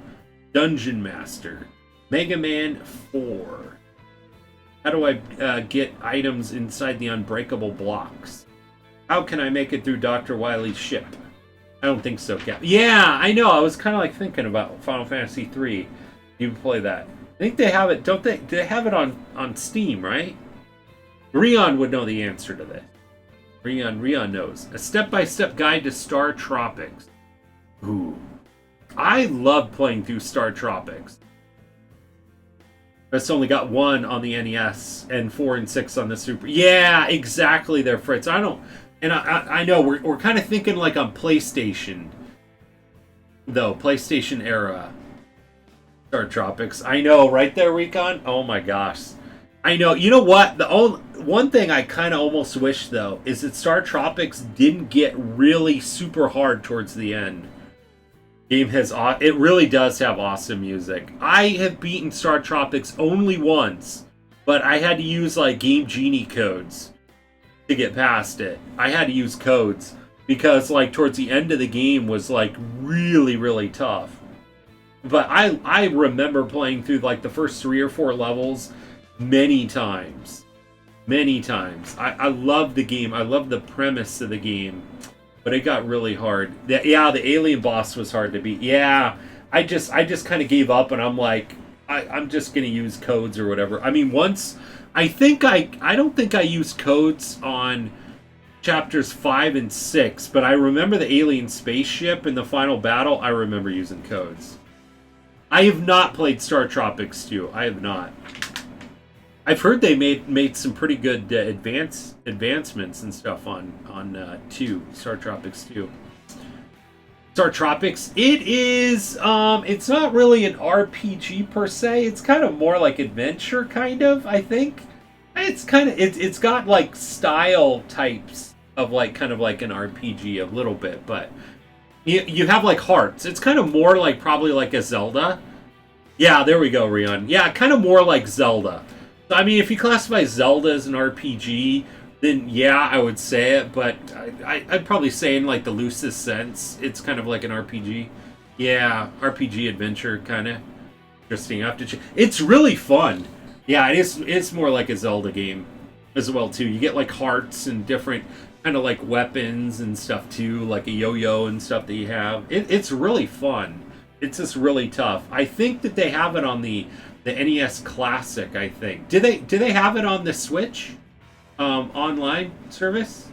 Dungeon Master. Mega Man 4. How do I get items inside the unbreakable blocks? How can I make it through Dr. Wily's ship? I don't think so, Cap. Yeah, I know. I was kind of like thinking about Final Fantasy 3. You play that. I think they have it, don't they? They have it on Steam, right? Rion would know the answer to this. Rion knows. A step-by-step guide to Star Tropics. Ooh. I love playing through Star Tropics. It's only got 1 on the NES and 4 and 6 on the Super. Yeah, exactly there, Fritz. I don't... And I know we're kind of thinking like on PlayStation, though. PlayStation era Star Tropics. I know, right there, Recon. Oh my gosh, I know. You know what? One one thing I kind of almost wish though is that Star Tropics didn't get really super hard towards the end. Game has it really does have awesome music. I have beaten Star Tropics only once, but I had to use like Game Genie codes to get past it. I had to use codes because like towards the end of the game was like really tough. But I remember playing through like the first 3 or 4 levels many times. Many times. I love the game. I love the premise of the game. But it got really hard. The alien boss was hard to beat. Yeah, I just kind of gave up, and I'm like, I'm just gonna use codes or whatever. I mean, once I don't think I used codes on chapters 5 and 6, but I remember the alien spaceship in the final battle. I remember using codes. I have not played Star Tropics 2. I have not. I've heard they made some pretty good advancements and stuff on 2, Star Tropics 2. Star Tropics, it is it's not really an RPG per se. It's kind of more like adventure kind of, I think. It's kind of it's got like style types of like kind of like an RPG a little bit, but you have like hearts. It's kind of more like probably like a Zelda. Yeah, there we go, Rion. Yeah, kind of more like Zelda. I mean, if you classify Zelda as an RPG, then yeah, I would say it, but I'd probably say in like the loosest sense, it's kind of like an RPG. Yeah, RPG adventure kind of. Interesting. I have to it's really fun. Yeah, it's more like a Zelda game as well too. You get like hearts and different kind of like weapons and stuff too, like a yo-yo and stuff that you have. It's really fun. It's just really tough. I think that they have it on the NES Classic, I think. Do they have it on the Switch online service?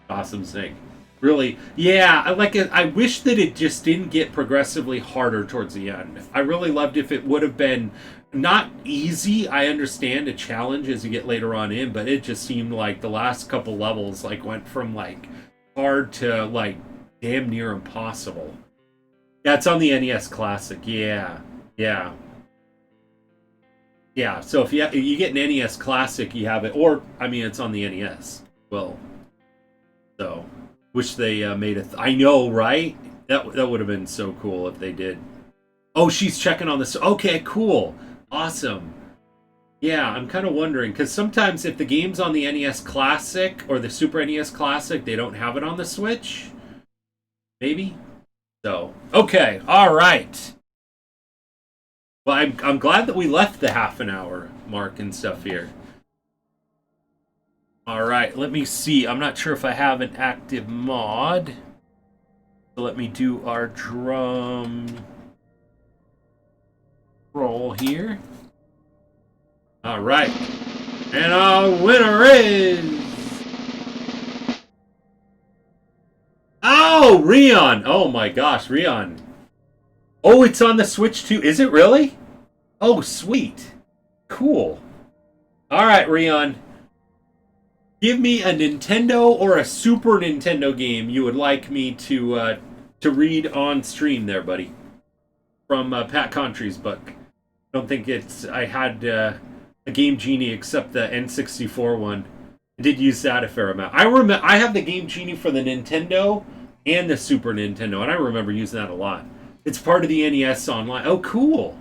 Awesome thing. Really, yeah. I wish that it just didn't get progressively harder towards the end. I really loved if it would have been not easy. I understand a challenge as you get later on in, but it just seemed like the last couple levels like went from like hard to like damn near impossible. Yeah, it's on the NES Classic. Yeah. So if you get an NES Classic, you have it, or I mean, it's on the NES. Well, so wish they made I know, right? That would have been so cool if they did. Oh, she's checking on this. Okay, cool, awesome. Yeah, I'm kind of wondering because sometimes if the game's on the NES Classic or the Super NES Classic, they don't have it on the Switch. Maybe. So okay, all right. Well, I'm glad that we left the half an hour mark and stuff here. All right, let me see. I'm not sure if I have an active mod. So let me do our drum roll here. All right. And our winner is... Oh, Rion. Oh my gosh, Rion. Oh, it's on the Switch too. Is it really? Oh, sweet. Cool. All right, Rion. Give me a Nintendo or a Super Nintendo game you would like me to read on stream there, buddy. From Pat Contry's book. I don't think I had a Game Genie except the N64 one. I did use that a fair amount. I have the Game Genie for the Nintendo and the Super Nintendo, and I remember using that a lot. It's part of the NES Online. Oh, cool.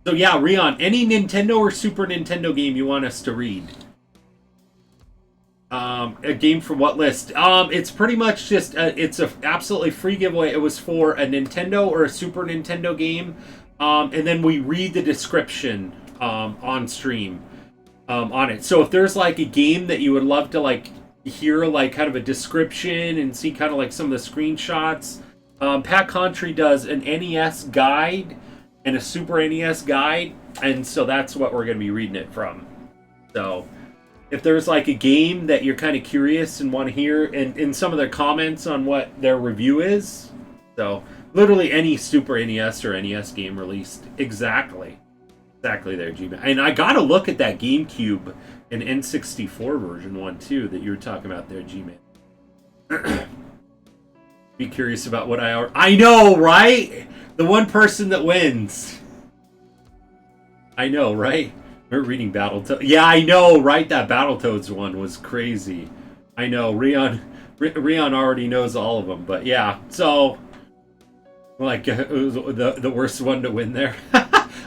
So yeah, Rion, any Nintendo or Super Nintendo game you want us to read? A game from what list? It's pretty much just, it's a absolutely free giveaway. It was for a Nintendo or a Super Nintendo game. And then we read the description on stream on it. So if there's like a game that you would love to like hear like kind of a description and see kind of like some of the screenshots, Pat Contry does an NES guide and a Super NES guide, and so that's what we're going to be reading it from. So if there's like a game that you're kind of curious and want to hear, and in some of their comments on what their review is, so literally any Super NES or NES game released, exactly there, G-Man. And I got to look at that GameCube and N64 version one too that you were talking about there, G-Man. Be curious about what I know, right? The one person that wins. I know, right? We're reading Battletoads. Yeah, I know, right? That Battletoads one was crazy. I know. Rion already knows all of them, but yeah. So, like, it was the worst one to win there.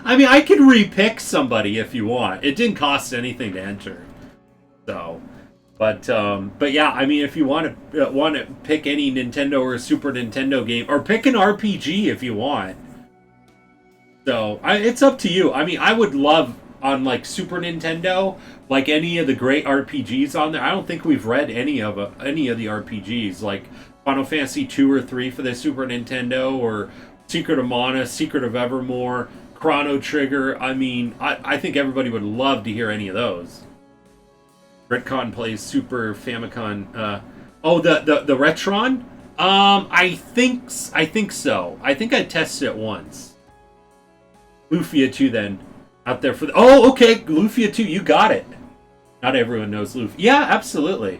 I mean, I could repick somebody if you want. It didn't cost anything to enter. So, but yeah, I mean, if you want to pick any Nintendo or Super Nintendo game, or pick an RPG if you want. So, it's up to you. I mean, I would love on like Super Nintendo, like any of the great RPGs on there. I don't think we've read any of the RPGs, like Final Fantasy 2 or 3 for the Super Nintendo, or Secret of Mana, Secret of Evermore, Chrono Trigger. I mean, I think everybody would love to hear any of those. Retcon plays Super Famicom. The Retron. I think so. I think I tested it once. Lufia 2 then. Out there for the... Oh, okay. Lufia 2, you got it. Not everyone knows Lufia. Yeah, absolutely.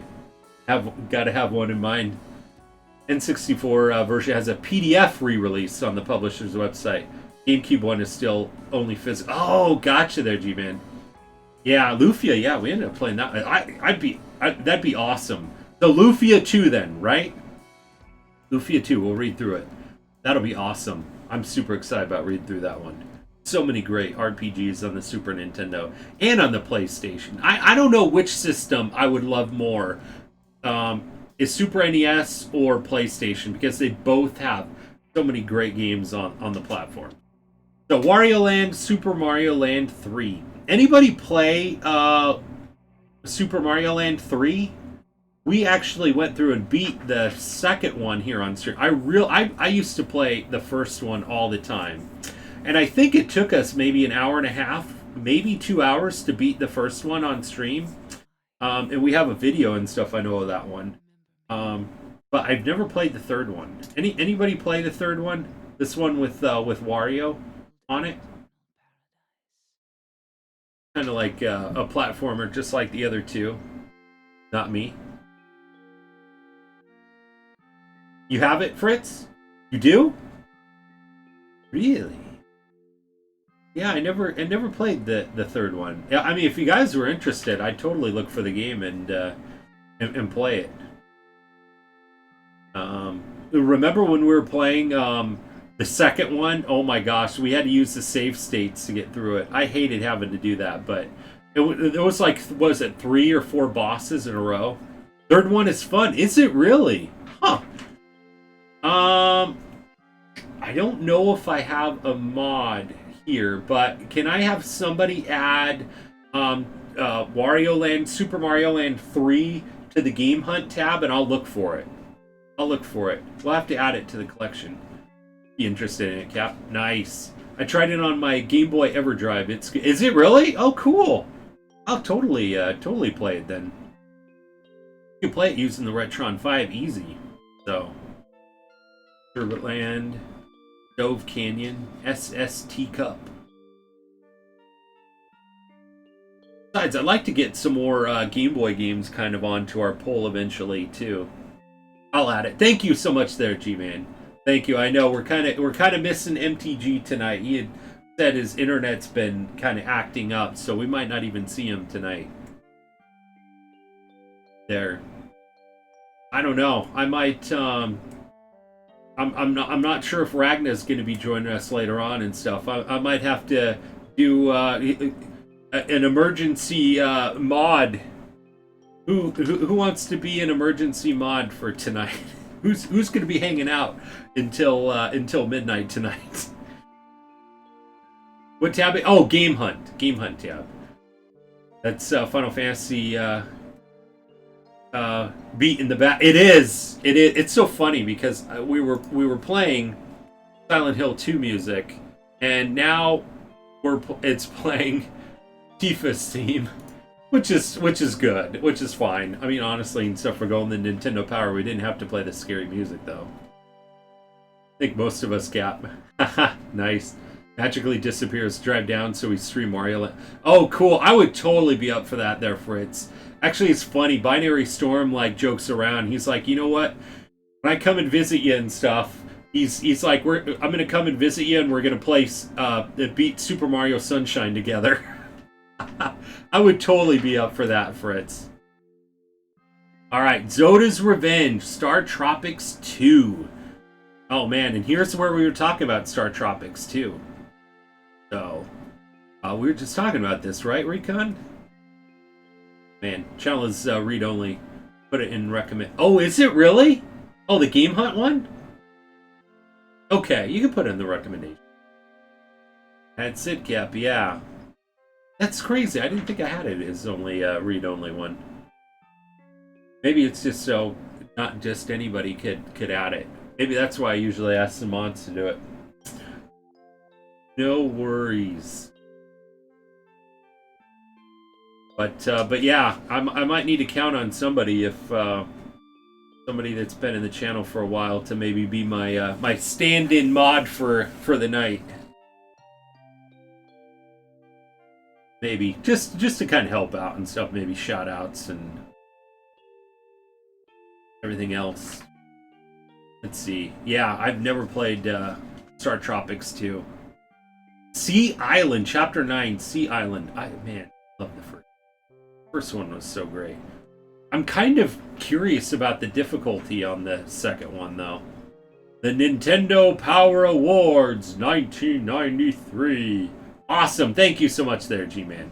Got to have one in mind. N64 version has a PDF re-release on the publisher's website. GameCube one is still only physical. Oh, gotcha there, G-Man. Yeah, Lufia, yeah, we ended up playing that. That'd be awesome. So Lufia 2 then, right? Lufia 2, we'll read through it. That'll be awesome. I'm super excited about reading through that one. So many great RPGs on the Super Nintendo and on the PlayStation. I don't know which system I would love more. Is Super NES or PlayStation, because they both have so many great games on the platform. So Wario Land, Super Mario Land 3. Anybody play Super Mario Land 3? We actually went through and beat the second one here on stream. I used to play the first one all the time. And I think it took us maybe an hour and a half, maybe 2 hours to beat the first one on stream. And we have a video and stuff, I know of that one. But I've never played the third one. Anybody play the third one? This one with Wario on it? Kind of like a platformer, just like the other two. Not me. You have it, Fritz? You do? Really? Yeah, I never played the third one. Yeah, I mean, if you guys were interested, I'd totally look for the game and play it. Remember when we were playing the second one? Oh my gosh, we had to use the save states to get through it. I hated having to do that, but it was like, what was it, 3 or 4 bosses in a row? Third one is fun. Is it really? Huh. I don't know if I have a mod here, but can I have somebody add Wario Land, Super Mario Land 3 to the Game Hunt tab, and I'll look for it. We'll have to add it to the collection. Be interested in it, Cap. Nice. I tried it on my Game Boy EverDrive. Is it really? Oh, cool. I'll totally play it then. You can play it using the Retron 5 easy. So, Sherbet Land, Dove Canyon, SST Cup. Besides, I'd like to get some more Game Boy games kind of onto our poll eventually too. I'll add it. Thank you so much there, G-Man. Thank you. I know we're kind of missing MTG tonight. He had said his internet's been kind of acting up, so we might not even see him tonight. There. I don't know. I might. I'm not sure if Ragna's going to be joining us later on and stuff. I might have to do an emergency mod. Who wants to be an emergency mod for tonight? Who's going to be hanging out until midnight tonight? What tab? Oh, Game Hunt. Game Hunt tab. That's Final Fantasy beat in the back. It is. It's so funny because we were playing Silent Hill 2 music, and now it's playing Tifa's theme. Which is good, which is fine. I mean, honestly, and stuff, we're going the Nintendo Power. We didn't have to play the scary music, though. I think most of us gap. Nice. Magically disappears, drive down, so we stream Mario Land. Oh, cool. I would totally be up for that there, Fritz. Actually, it's funny. Binary Storm, like, jokes around. He's like, you know what? When I come and visit you and stuff, he's like, I'm going to come and visit you, and we're going to play beat Super Mario Sunshine together. I would totally be up for that, Fritz. All right, Zoda's Revenge, Star Tropics 2. Oh man, and here's where we were talking about Star Tropics 2. So, we were just talking about this, right, Recon? Man, channel is read only. Put it in recommend. Oh, is it really? Oh, the Game Hunt one? Okay, you can put it in the recommendation. That's it, Cap, yeah. That's crazy. I didn't think I had it as only read only one. Maybe it's just so not just anybody could add it. Maybe that's why I usually ask the mods to do it. No worries. But yeah, I might need to count on somebody if somebody that's been in the channel for a while to maybe be my my stand-in mod for the night. Maybe just to kind of help out and stuff. Maybe shout outs and everything else. Let's see. Yeah, I've never played Star Tropics 2. Sea Island, Chapter 9, Sea Island. Man, love the first one was so great. I'm kind of curious about the difficulty on the second one, though. The Nintendo Power Awards 1993. Awesome. Thank you so much there, G-Man.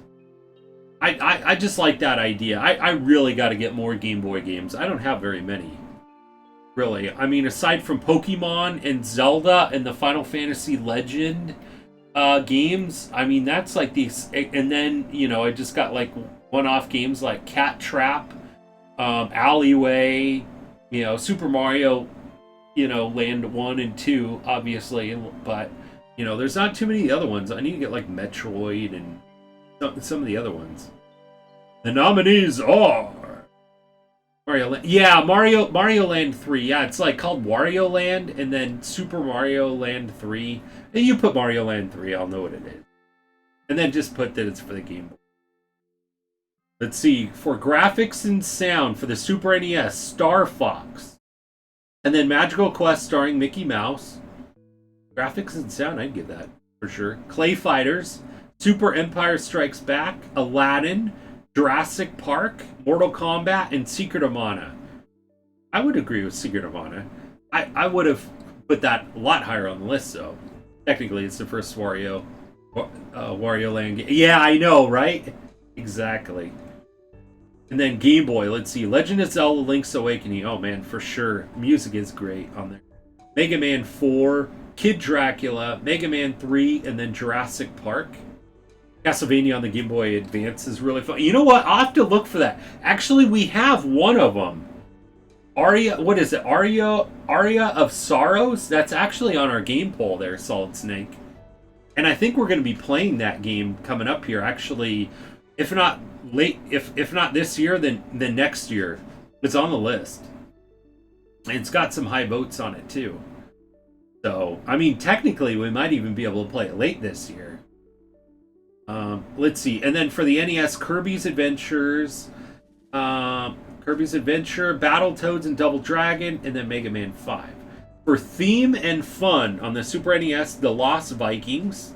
I just like that idea. I really got to get more Game Boy games. I don't have very many. Really. I mean, aside from Pokemon and Zelda and the Final Fantasy Legend games, I mean, that's like these. And then, you know, I just got like one-off games like Cat Trap, Alleyway, you know, Super Mario, you know, Land 1 and 2, obviously. But, you know, there's not too many other ones. I need to get like Metroid and some of the other ones. The nominees are Mario Land. Yeah, Mario Land 3. Yeah, it's like called Wario Land and then Super Mario Land 3. And you put Mario Land 3, I'll know what it is. And then just put that it's for the Game Boy. Let's see. For graphics and sound for the Super NES, Star Fox. And then Magical Quest starring Mickey Mouse. Graphics and sound, I'd give that for sure. Clay Fighters, Super Empire Strikes Back, Aladdin, Jurassic Park, Mortal Kombat, and Secret of Mana. I would agree with Secret of Mana. I would have put that a lot higher on the list, though. Technically, it's the first Wario Land game. Yeah, I know, right? Exactly. And then Game Boy, let's see. Legend of Zelda Link's Awakening. Oh, man, for sure. Music is great on there. Mega Man 4, Kid Dracula, Mega Man 3, and then Jurassic Park. Castlevania on the Game Boy Advance is really fun. You know what? I'll have to look for that. Actually, we have one of them. Aria, what is it? Aria of Sorrows? That's actually on our game poll there, Solid Snake. And I think we're going to be playing that game coming up here. Actually, if not late, if not this year, then next year. It's on the list. And it's got some high votes on it, too. So, I mean, technically, we might even be able to play it late this year. Let's see. And then for the NES, Kirby's Adventure, Battletoads and Double Dragon, and then Mega Man 5. For theme and fun on the Super NES, The Lost Vikings.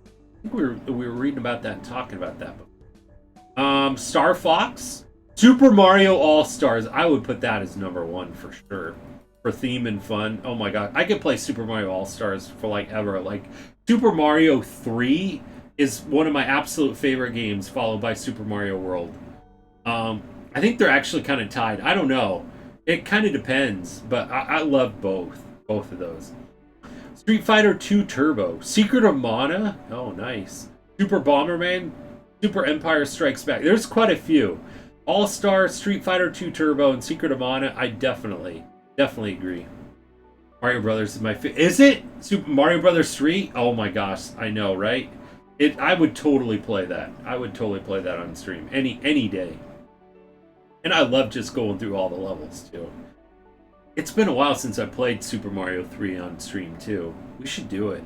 I think we were reading about that and talking about that before. Star Fox, Super Mario All-Stars. I would put that as number one for sure. For theme and fun. Oh my god. I could play Super Mario All-Stars for like ever. Like Super Mario 3 is one of my absolute favorite games, followed by Super Mario World. I think they're actually kind of tied. I don't know. It kind of depends, but I love both of those. Street Fighter 2 Turbo, Secret of Mana. Oh, nice. Super Bomberman, Super Empire Strikes Back. There's quite a few. All-Star, Street Fighter 2 Turbo, and Secret of Mana. I definitely agree. Mario Brothers is my favorite. Is it? Super Mario Brothers 3? Oh my gosh, I know, right? I would totally play that. I would totally play that on stream any day. And I love just going through all the levels too. It's been a while since I played Super Mario 3 on stream too. We should do it.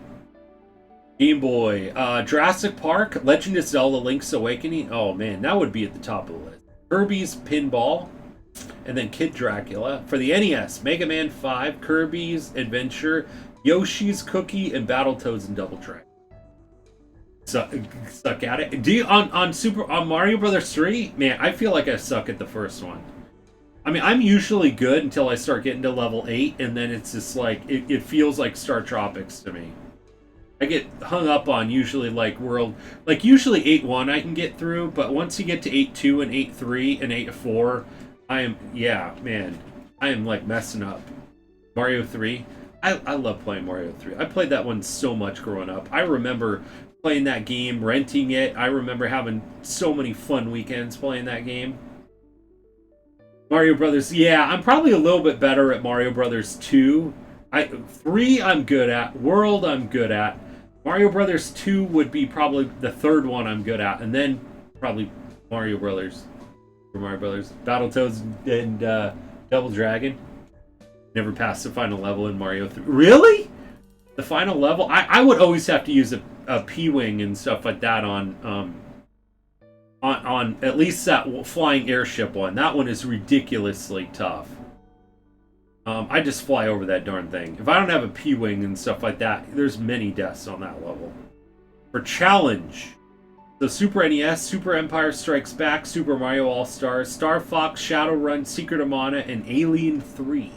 Game Boy, Jurassic Park, Legend of Zelda: Link's Awakening. Oh man, that would be at the top of the list. Kirby's Pinball, and then Kid Dracula. For the NES, Mega Man 5, Kirby's Adventure, Yoshi's Cookie, and Battletoads and Double Dragon. suck at it. Do you on Mario Brothers 3? Man, I feel like I suck at the first one. I mean, I'm usually good until I start getting to level 8, and then it's just like it feels like Star Tropics to me. I get hung up on usually like usually 8-1 I can get through, but once you get to 8-2 and 8-3 and 8-4, I am like messing up. Mario 3. I love playing Mario 3. I played that one so much growing up. I remember playing that game, renting it. I remember having so many fun weekends playing that game. Mario Brothers, yeah, I'm probably a little bit better at Mario Brothers 2. 3 I'm good at. World I'm good at. Mario Brothers 2 would be probably the third one I'm good at, and then probably Mario Brothers. Battletoads and Double Dragon. Never passed the final level in Mario 3. Really? The final level? I would always have to use a P-Wing and stuff like that on at least that flying airship one. That one is ridiculously tough. I just fly over that darn thing. If I don't have a P-Wing and stuff like that, there's many deaths on that level. For challenge, the Super NES, Super Empire Strikes Back, Super Mario All-Stars, Star Fox, Shadowrun, Secret of Mana, and Alien 3.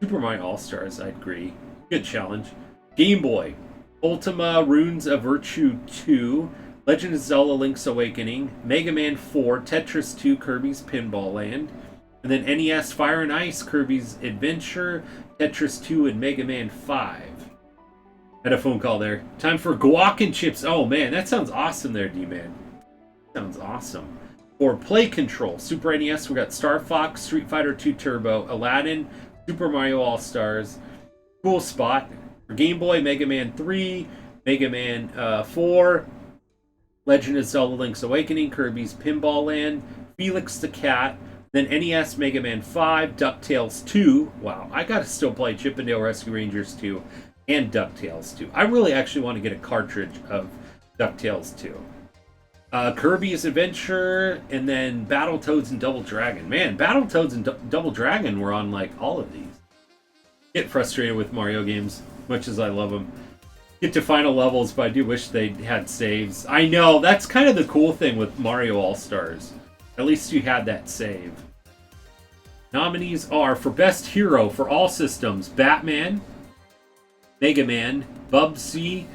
Super Mario All-Stars, I'd agree. Good challenge. Game Boy, Ultima Runes of Virtue 2, Legend of Zelda Link's Awakening, Mega Man 4, Tetris 2, Kirby's Pinball Land, and then NES Fire and Ice, Kirby's Adventure, Tetris 2, and Mega Man 5. Had a phone call there. Time for Guac and Chips. Oh man, that sounds awesome there, D-Man. Sounds awesome. For Play Control, Super NES, we got Star Fox, Street Fighter 2 Turbo, Aladdin, Super Mario All-Stars, Cool Spot. For Game Boy, Mega Man 3, Mega Man 4, Legend of Zelda Link's Awakening, Kirby's Pinball Land, Felix the Cat, then NES Mega Man 5, DuckTales 2. Wow, I gotta still play Chip 'n Dale Rescue Rangers 2 and DuckTales 2. I really actually want to get a cartridge of DuckTales 2. Kirby's Adventure, and then Battletoads and Double Dragon. Man, Battletoads and Double Dragon were on like all of these. Get frustrated with Mario games, much as I love them. Get to final levels, but I do wish they had saves. I know, that's kind of the cool thing with Mario All-Stars. At least you had that save. Nominees are for Best Hero for all systems: Batman, Mega Man, Bubsy,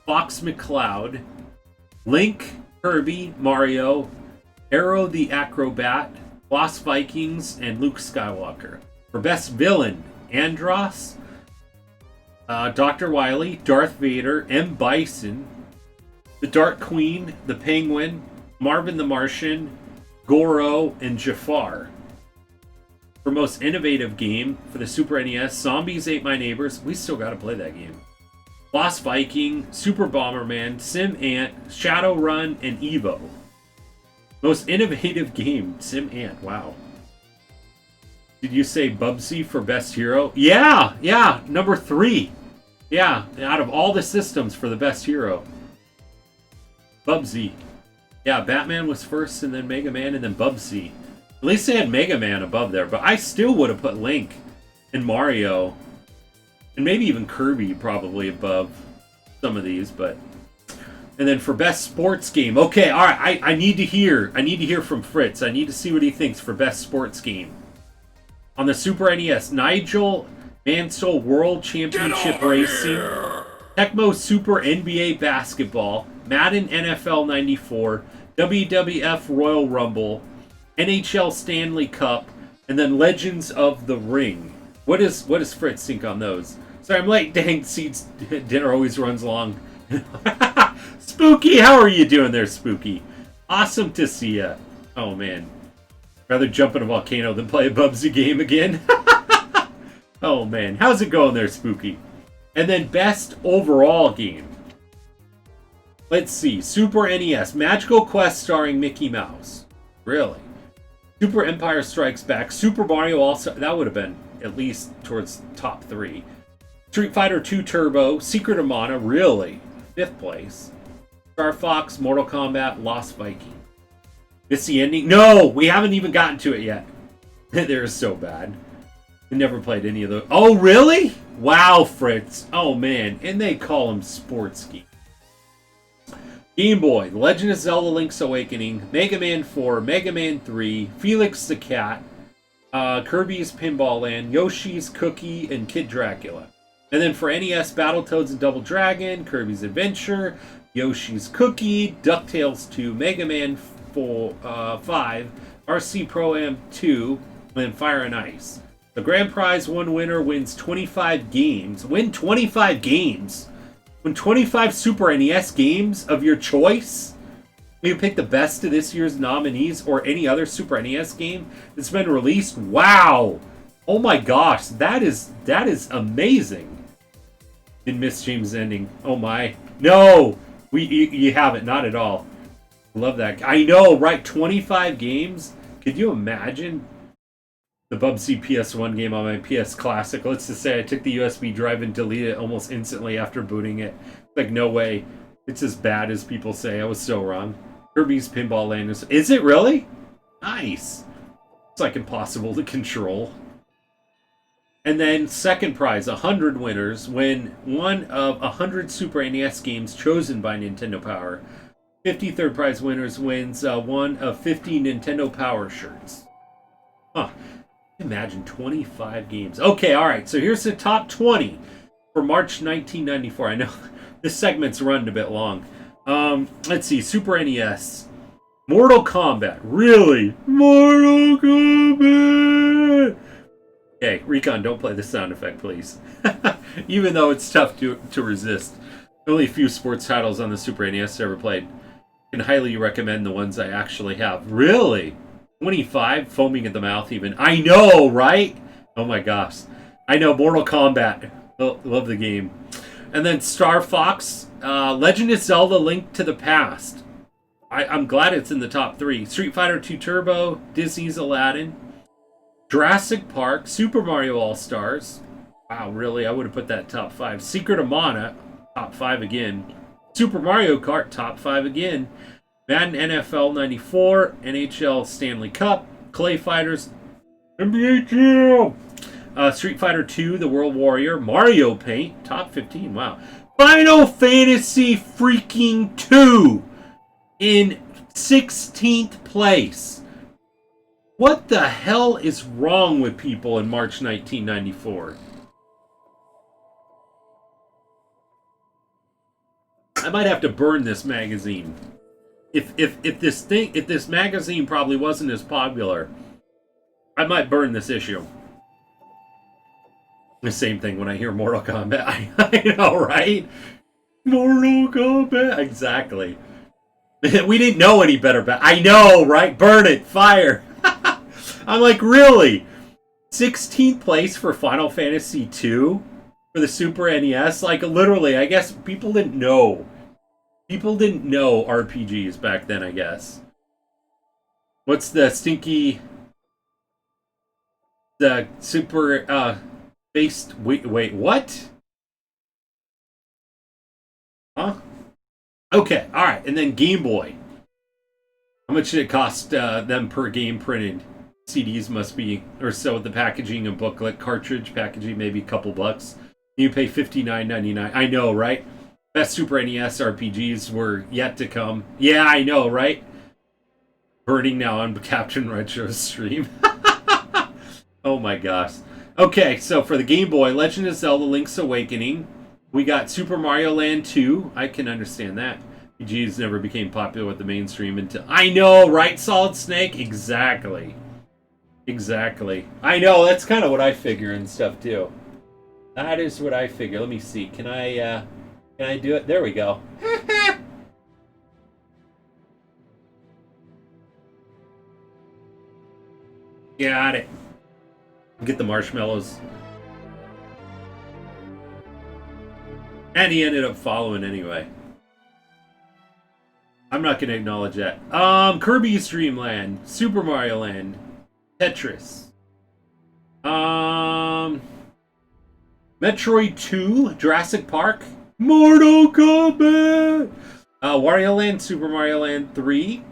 Fox McCloud, Link, Kirby, Mario, Aero the Acrobat, Lost Vikings, and Luke Skywalker. For Best Villain, Andross, Dr. Wily, Darth Vader, M. Bison, the Dark Queen, the Penguin, Marvin the Martian, Goro, and Jafar. For Most Innovative Game for the Super NES, Zombies Ate My Neighbors. We still gotta play that game. Lost Viking, Super Bomberman, Sim Ant, Shadowrun, and Evo. Most Innovative Game, Sim Ant. Wow. Did you say Bubsy for Best Hero? Yeah, number 3. Yeah, out of all the systems for the Best Hero. Bubsy. Yeah, Batman was first, and then Mega Man, and then Bubsy. At least they had Mega Man above there, but I still would have put Link and Mario, and maybe even Kirby probably above some of these, but... And then for Best Sports Game. Okay, alright, I need to hear from Fritz. I need to see what he thinks for Best Sports Game. On the Super NES, Nigel Mansell World Championship Racing, Tecmo Super NBA Basketball, Madden NFL 94, WWF Royal Rumble, NHL Stanley Cup, and then Legends of the Ring. What does Fritz think on those? Sorry, I'm late. Dang, Seeds dinner always runs long. Spooky, how are you doing there, Spooky? Awesome to see ya. Oh man, rather jump in a volcano than play a Bubsy game again. Oh man, how's it going there, Spooky? And then Best Overall Game. Let's see, Super NES, Magical Quest starring Mickey Mouse. Really? Super Empire Strikes Back, Super Mario All-Star, that would have been at least towards top 3. Street Fighter 2 Turbo, Secret of Mana, really? 5th place. Star Fox, Mortal Kombat, Lost Viking. It's the ending? No, we haven't even gotten to it yet. They're so bad. I never played any of those. Oh, really? Wow, Fritz. Oh, man. And they call them sports games. Game Boy, Legend of Zelda Link's Awakening, Mega Man 4, Mega Man 3, Felix the Cat, Kirby's Pinball Land, Yoshi's Cookie, and Kid Dracula. And then for NES, Battletoads and Double Dragon, Kirby's Adventure, Yoshi's Cookie, DuckTales 2, Mega Man 5, RC Pro-Am 2, and then Fire and Ice. The grand prize, one winner wins 25 games. Win 25 games? Win 25 Super NES games of your choice? You pick the best of this year's nominees or any other Super NES game that's been released? Wow! Oh my gosh, that is amazing. Didn't miss James' ending. Oh my. No! You haven't, not at all. Love that. I know, right? 25 games? Could you imagine the Bubsy PS1 game on my PS Classic? Let's just say I took the USB drive and deleted it almost instantly after booting it. Like, no way. It's as bad as people say. I was so wrong. Kirby's Pinball Land is it really? Nice. It's like impossible to control. And then second prize, 100 winners win one of 100 Super NES games chosen by Nintendo Power. 53rd prize winners wins one of 50 Nintendo Power shirts. Huh. Imagine 25 games. Okay, alright, so here's the top 20 for March 1994. I know this segment's run a bit long. Let's see, Super NES. Mortal Kombat. Really? Mortal Kombat! Okay, Recon, don't play the sound effect, please. Even though it's tough to resist. Only a few sports titles on the Super NES ever played. I can highly recommend the ones I actually have. Really? 25? Foaming at the mouth even. I know, right? Oh my gosh. I know, Mortal Kombat. Love the game. And then Star Fox. Legend of Zelda Link to the Past. I'm glad it's in the top 3. Street Fighter 2 Turbo. Disney's Aladdin. Jurassic Park, Super Mario All-Stars. Wow, really? I would have put that top 5. Secret of Mana, top 5 again. Super Mario Kart, top 5 again. Madden NFL 94, NHL Stanley Cup, Clay Fighters, NBA Jam. Street Fighter 2, The World Warrior, Mario Paint, top 15. Wow. Final Fantasy freaking 2 in 16th place. What the hell is wrong with people in March 1994? I might have to burn this magazine. If this magazine probably wasn't as popular, I might burn this issue. The same thing when I hear Mortal Kombat. I know, right? Mortal Kombat. Exactly. We didn't know any better. I know, right? Burn it. Fire. I'm like, really? 16th place for Final Fantasy 2 for the Super NES? Like, literally, I guess people didn't know. People didn't know RPGs back then, I guess. What's the stinky... The super, based... Wait, what? Huh? Okay, alright, and then Game Boy. How much did it cost them per game printed? CDs must be, or so with the packaging and booklet, cartridge packaging, maybe a couple bucks. You pay $59.99. I know, right? Best Super NES RPGs were yet to come. Yeah, I know, right? Burning now on Captain Retro's stream. Oh my gosh. Okay, so for the Game Boy, Legend of Zelda Link's Awakening. We got Super Mario Land 2. I can understand that. RPGs never became popular with the mainstream until... I know, right, Solid Snake? Exactly. Exactly. I know, that's kind of what I figure and stuff, too. That is what I figure. Let me see. Can I do it? There we go. Got it. Get the marshmallows. And he ended up following anyway. I'm not going to acknowledge that. Kirby's Dream Land, Super Mario Land, Tetris. Metroid 2, Jurassic Park, Mortal Kombat, Wario Land, Super Mario Land 3,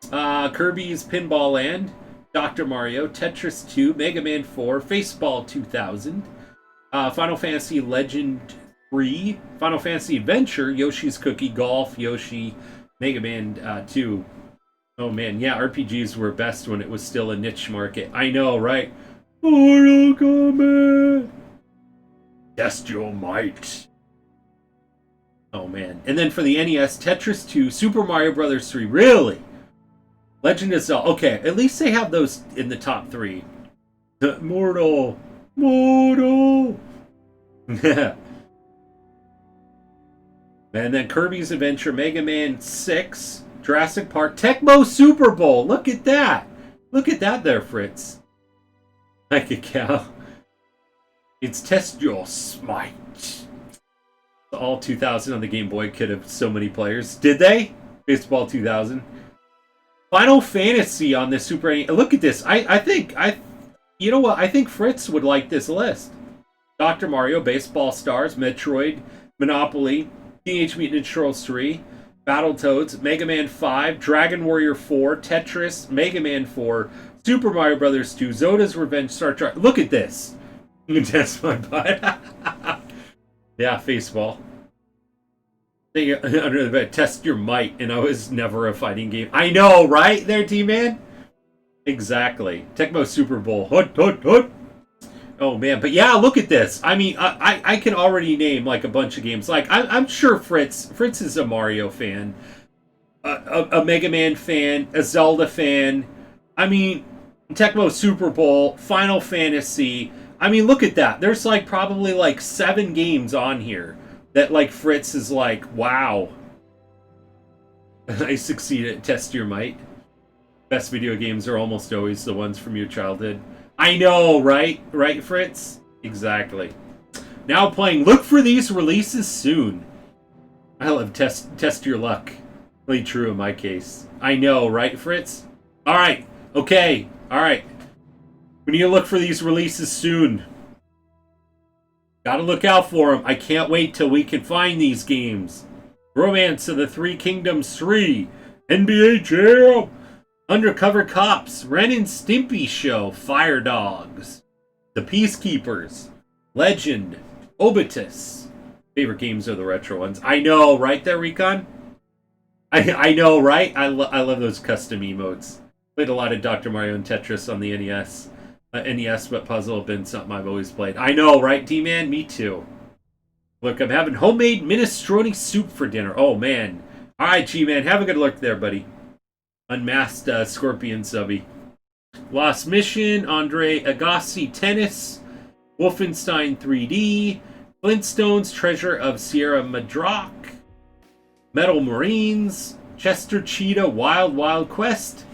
Kirby's Pinball Land, Dr. Mario, Tetris 2, Mega Man 4, Faceball 2000, Final Fantasy Legend 3, Final Fantasy Adventure, Yoshi's Cookie, Golf, Yoshi, Mega Man 2. Oh man, yeah, RPGs were best when it was still a niche market. I know, right? Mortal Kombat! Test your might. Oh man. And then for the NES, Tetris 2, Super Mario Bros. 3. Really? Legend of Zelda. Okay, at least they have those in the top 3. Mortal. And then Kirby's Adventure, Mega Man 6, Jurassic Park, Tecmo Super Bowl. Look at that. Look at that there, Fritz. Like a cow. It's Test Your Smite. All 2000 on the Game Boy could have so many players. Did they? Baseball 2000. Final Fantasy on the Super NES. Look at this. You know what? I think Fritz would like this list. Dr. Mario, Baseball Stars, Metroid, Monopoly, Teenage Mutant Ninja Turtles 3, Battletoads, Mega Man 5, Dragon Warrior 4, Tetris, Mega Man 4, Super Mario Bros. 2, Zoda's Revenge, Star Trek. Look at this. That's my butt. Yeah, Faceball. Under the bed, Test Your Might, and I was never a fighting game. I know, right? There, T-Man? Exactly. Tecmo Super Bowl. Hut, hut, hut. Oh, man. But yeah, look at this. I mean, I can already name, like, a bunch of games. Like, I'm sure Fritz is a Mario fan, a Mega Man fan, a Zelda fan. I mean, Tecmo Super Bowl, Final Fantasy. I mean, look at that. There's, like, probably, like, 7 games on here that, like, Fritz is like, wow. I succeeded at Test Your Might. Best video games are almost always the ones from your childhood. I know, right? Right, Fritz? Exactly. Now playing, look for these releases soon. I love test your luck. Really true in my case. I know, right, Fritz? Alright, okay, alright. We need to look for these releases soon. Gotta look out for them. I can't wait till we can find these games. Romance of the Three Kingdoms 3. NBA Jam. Undercover Cops, Ren and Stimpy Show, Fire Dogs, The Peacekeepers, Legend, Obitus. Favorite games are the retro ones. I know, right there, Recon? I know, right? I love those custom emotes. Played a lot of Dr. Mario and Tetris on the NES. NES, but puzzle have been something I've always played. I know, right, D-Man? Me too. Look, I'm having homemade minestrone soup for dinner. Oh, man. All right, G-Man, have a good look there, buddy. Unmasked Scorpion Subby. Lost Mission, Andre Agassi Tennis, Wolfenstein 3D, Flintstones Treasure of Sierra Madrock, Metal Marines, Chester Cheetah Wild Wild Quest,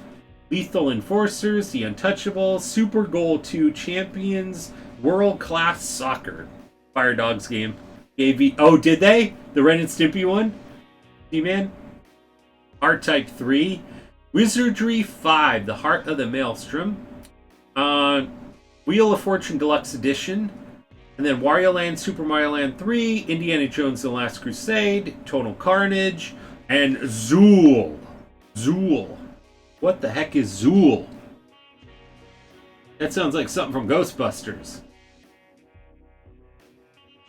Lethal Enforcers, The Untouchables, Super Goal 2 Champions, World Class Soccer. Fire Dogs game. AV. Oh, did they? The Ren and Stimpy one? D-Man? R-Type 3. Wizardry 5, The Heart of the Maelstrom. Wheel of Fortune Deluxe Edition. And then Wario Land, Super Mario Land 3, Indiana Jones and the Last Crusade, Total Carnage, and Zool. Zool. What the heck is Zool? That sounds like something from Ghostbusters.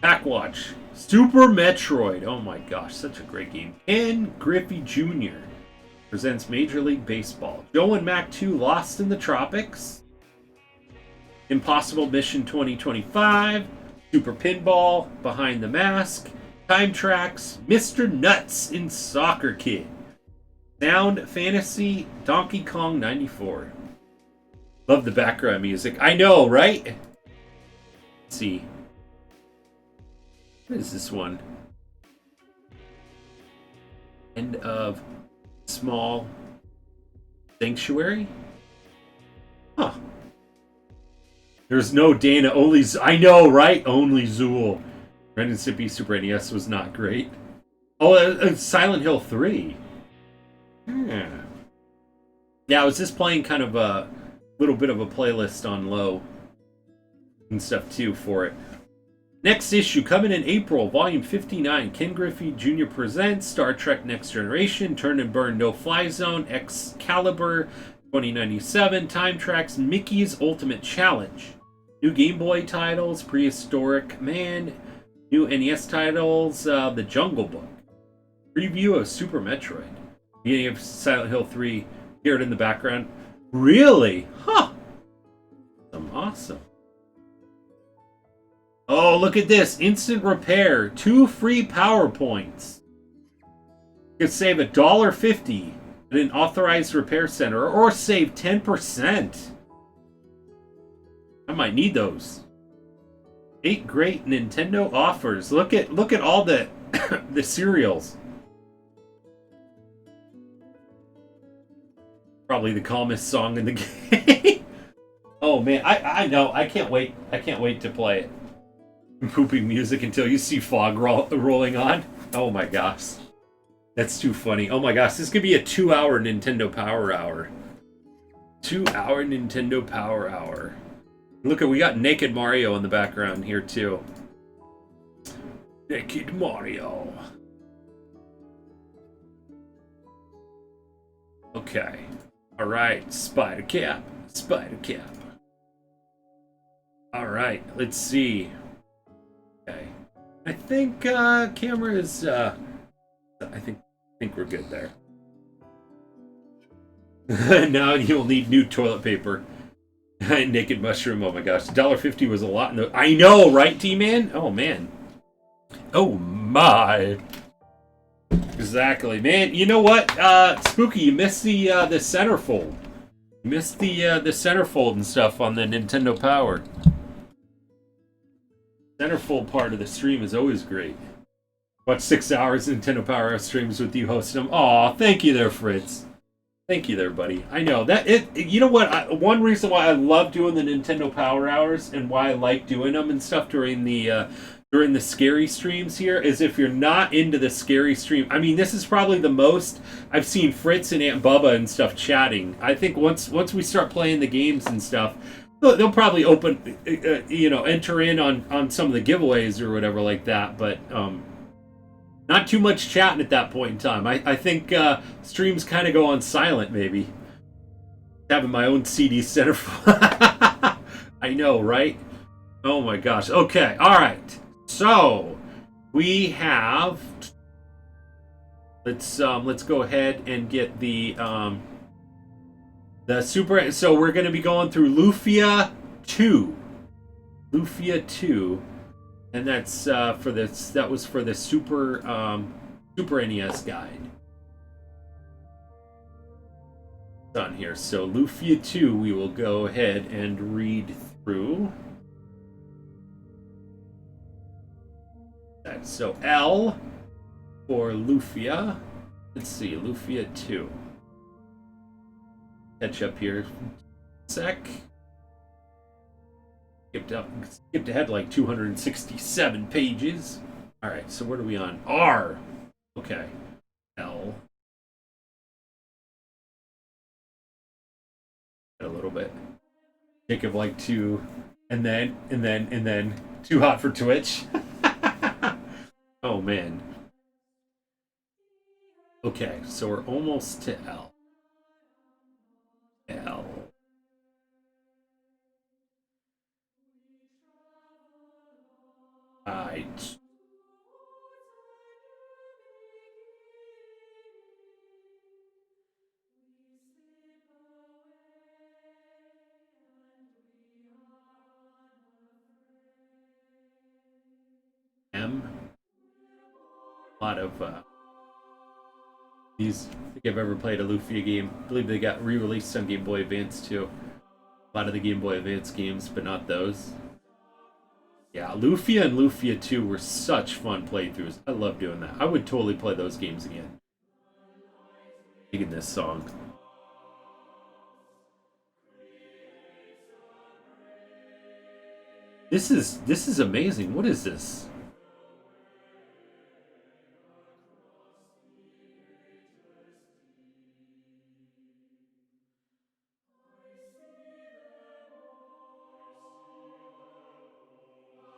Backwatch. Super Metroid. Oh my gosh, such a great game. Ken Griffey Jr. presents Major League Baseball. Joe and Mac 2 Lost in the Tropics. Impossible Mission 2025. Super Pinball. Behind the Mask. Time Tracks. Mr. Nuts in Soccer Kid. Sound Fantasy. Donkey Kong 94. Love the background music. I know, right? Let's see. What is this one? End of Small Sanctuary? Huh. There's no Dana, only I know, right? Only Zool. Ren and Stimpy Super NES was not great. Oh, Silent Hill 3. Yeah. Yeah, I was just playing kind of a little bit of a playlist on low and stuff too for it. Next issue coming in April, volume 59. Ken Griffey Jr. presents Star Trek Next Generation, Turn and Burn No Fly Zone, Excalibur 2097, Time Tracks, Mickey's Ultimate Challenge. New Game Boy titles, Prehistoric Man, New NES titles, The Jungle Book. Preview of Super Metroid. Beginning of Silent Hill 3. Hear it in the background. Really? Huh. Awesome. Oh, look at this. Instant repair. 2 free power points. You could save $1.50 at an authorized repair center or save 10%. I might need those. 8 great Nintendo offers. Look at all the the cereals. Probably the calmest song in the game. Oh man, I know. I can't wait. I can't wait to play it. Pooping music until you see fog rolling on. Oh my gosh. That's too funny. Oh my gosh, this could be a 2-hour Nintendo Power Hour. 2-hour Nintendo Power Hour. Look at, we got Naked Mario in the background here too. Naked Mario. Okay. Alright, Spider Cap. Spider Cap. Alright, let's see. Okay. I think camera is I think we're good there. Now you'll need new toilet paper. Naked Mushroom, oh my gosh. $1.50 was a lot in the... I know, right, T-Man? Oh man. Oh my. Exactly, man. You know what, Spooky, you missed the centerfold. You missed the centerfold and stuff on the Nintendo Power. Centerfold part of the stream is always great. Watch 6 hours Nintendo Power Hour streams with you hosting them. Aw, thank you there, Fritz. Thank you there, buddy. I know that it. You know what? One reason why I love doing the Nintendo Power Hours and why I like doing them and stuff during the scary streams here is if you're not into the scary stream. I mean, this is probably the most I've seen Fritz and Aunt Bubba and stuff chatting. I think once we start playing the games and stuff, they'll probably open, enter in on some of the giveaways or whatever like that. But not too much chatting at that point in time. I think streams kind of go on silent, maybe. Having my own CD center. I know, right? Oh my gosh. Okay, all right. So we have. Let's go ahead and get the super. So we're going to be going through Lufia 2. Lufia 2. And that's for this. That was for the Super NES guide. It's on here. So Lufia 2, we will go ahead and read through. So L for Lufia. Let's see, Lufia 2. Catch up here. Sec. Skipped ahead like 267 pages. Alright, so what are we on? R. Okay. L. A little bit. Jacob like 2. And then too hot for Twitch. Oh man. Okay, so we're almost to L. L. Right. M. A lot of these. I think I've ever played a Lufia game. I believe they got re-released on Game Boy Advance too. A lot of the Game Boy Advance games, but not those. Yeah, Lufia and Lufia 2 were such fun playthroughs. I love doing that. I would totally play those games again. Digging this song. This is amazing. What is this?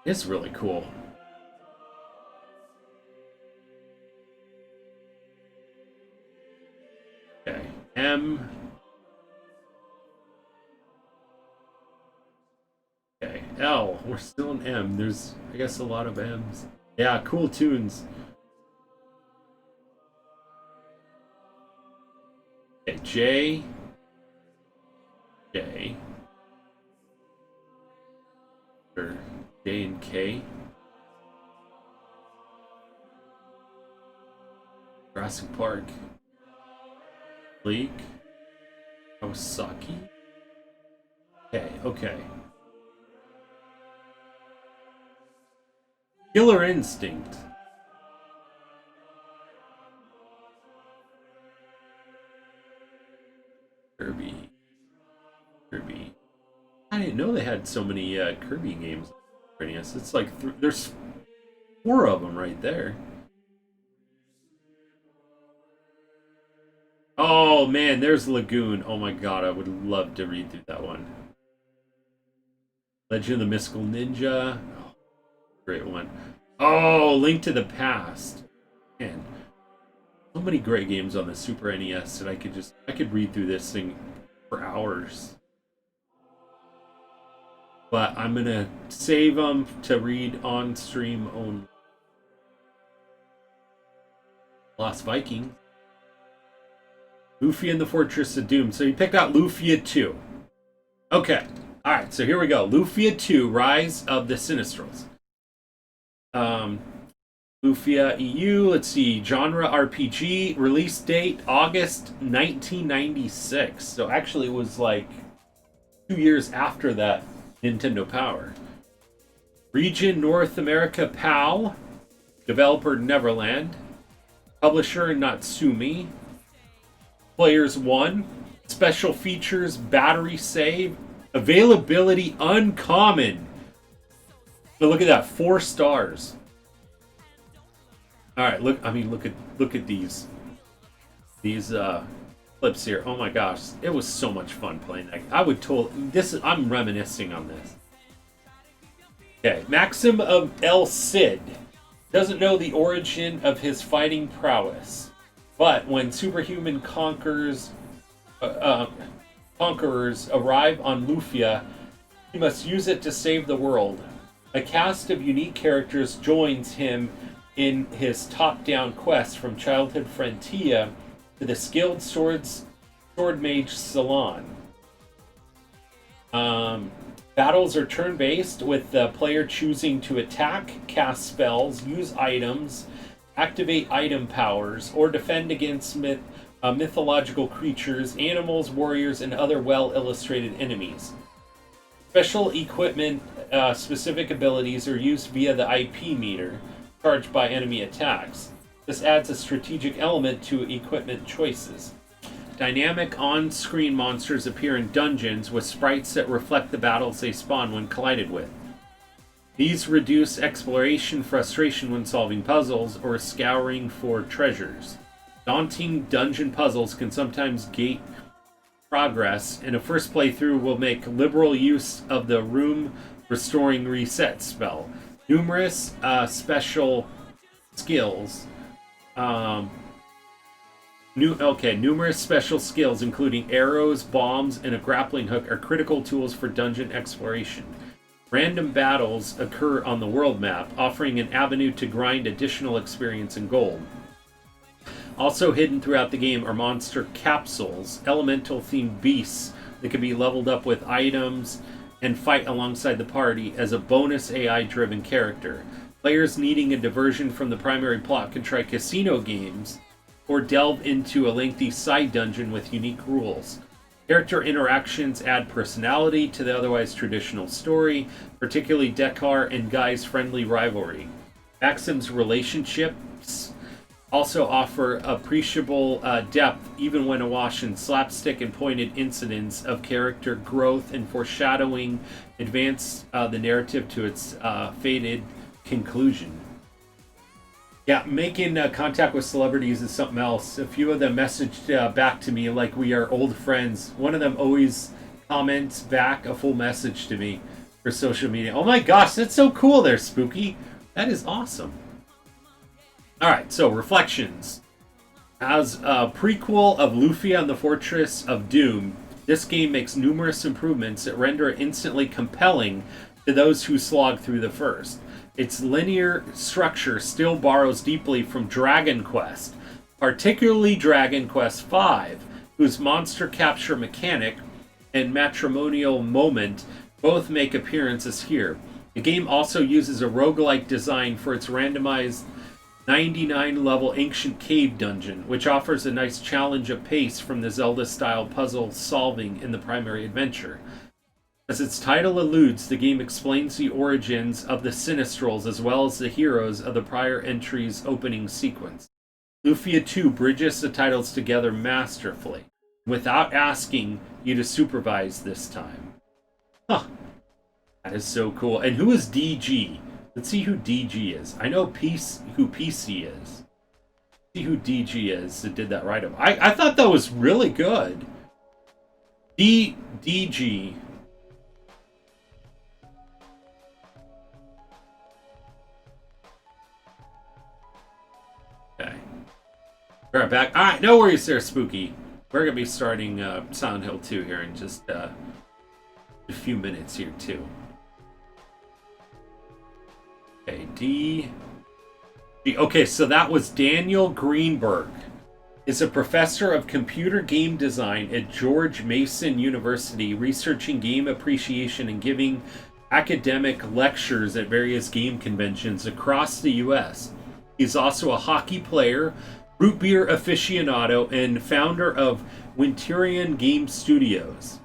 It's really cool. Okay, M. Okay, L. We're still in M. There's, I guess, a lot of M's. Yeah, cool tunes. Okay, J. Or J and K. Jurassic Park. League. Kawasaki. Okay. Killer Instinct. Kirby. I didn't know they had so many Kirby games. It's like there's 4 of them right there. Oh man, there's Lagoon. Oh my god, I would love to read through that one. Legend of the Mystical Ninja. Oh, great one. Oh, Link to the Past. Man, so many great games on the Super NES that I could read through this thing for hours. But I'm gonna save them to read on stream only. Lost Vikings. Lufia and the Fortress of Doom. So you picked out Lufia 2. Okay. Alright, so here we go. Lufia 2, Rise of the Sinistrals. Lufia EU, let's see, genre RPG, release date August 1996. So actually it was like 2 years after that Nintendo Power. Region North America PAL. Developer Neverland. Publisher Natsumi. Players 1. Special features, battery save. Availability uncommon. But look at that, 4 stars. Alright, look at these clips here. Oh my gosh, it was so much fun playing that. I'm reminiscing on this. Okay, Maxim of El Cid doesn't know the origin of his fighting prowess. But when superhuman conquerors arrive on Lufia, he must use it to save the world. A cast of unique characters joins him in his top-down quest from childhood friend Tia to the skilled sword mage Salon. Battles are turn-based, with the player choosing to attack, cast spells, use items, activate item powers, or defend against mythological creatures, animals, warriors, and other well-illustrated enemies. Special equipment specific abilities are used via the IP meter, charged by enemy attacks. This adds a strategic element to equipment choices. Dynamic on-screen monsters appear in dungeons with sprites that reflect the battles they spawn when collided with. These reduce exploration frustration when solving puzzles or scouring for treasures. Daunting dungeon puzzles can sometimes gate progress, and a first playthrough will make liberal use of the room restoring reset spell. Numerous special skills. Numerous special skills, including arrows, bombs, and a grappling hook, are critical tools for dungeon exploration. Random battles occur on the world map, offering an avenue to grind additional experience and gold. Also hidden throughout the game are monster capsules, elemental-themed beasts that can be leveled up with items and fight alongside the party as a bonus AI-driven character. Players needing a diversion from the primary plot can try casino games or delve into a lengthy side dungeon with unique rules. Character interactions add personality to the otherwise traditional story, particularly Dekar and Guy's friendly rivalry. Maxim's relationships also offer appreciable depth, even when awash in slapstick and pointed incidents of character growth and foreshadowing advance the narrative to its fated conclusion. Yeah, making contact with celebrities is something else. A few of them messaged back to me like we are old friends. One of them always comments back a full message to me for social media. Oh my gosh, that's so cool there, Spooky. That is awesome. Alright, so Reflections. As a prequel of Lufia and the Fortress of Doom, this game makes numerous improvements that render it instantly compelling to those who slog through the first. its linear structure still borrows deeply from Dragon Quest, particularly Dragon Quest V, whose monster capture mechanic and matrimonial moment both make appearances here. The game also uses a roguelike design for its randomized 99-level ancient cave dungeon, which offers a nice challenge of pace from the Zelda-style puzzle solving in the primary adventure. As its title alludes, the game explains the origins of the Sinistrals as well as the heroes of the prior entry's opening sequence. Lufia 2 bridges the titles together masterfully, without asking you to supervise this time. Huh. That is so cool. And who is DG? Let's see who DG is. I know who PC is. Let's see who DG is that did that write-up. I thought that was really good. DG. Okay. We're back. Alright, no worries there, Spooky. We're going to be starting Silent Hill 2 here in just a few minutes here, too. Okay, D. Okay, so that was Daniel Greenberg. Is a professor of computer game design at George Mason University, researching game appreciation and giving academic lectures at various game conventions across the U.S. He's also a hockey player, root beer aficionado, and founder of Winterian Game Studios,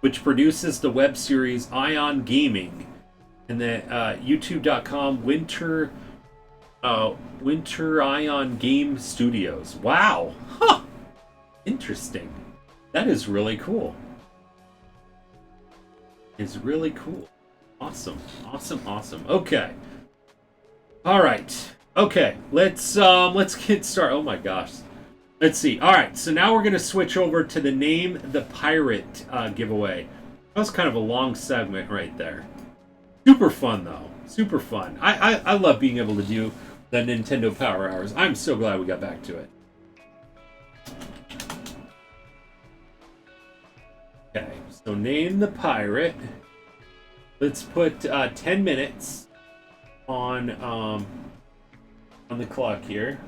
which produces the web series Ion Gaming, and the youtube.com Winter Ion Game Studios. Wow. Huh. Interesting. That is really cool. It's really cool. Awesome. Awesome. Okay. All right. Okay. Let's get started. Oh my gosh. Let's see. All right. So now we're going to switch over to the Name the Pirate giveaway. That was kind of a long segment right there. Super fun, though. Super fun. I love being able to do the Nintendo Power Hours. I'm so glad we got back to it. Okay, so Name the Pirate. Let's put 10 minutes on the clock here.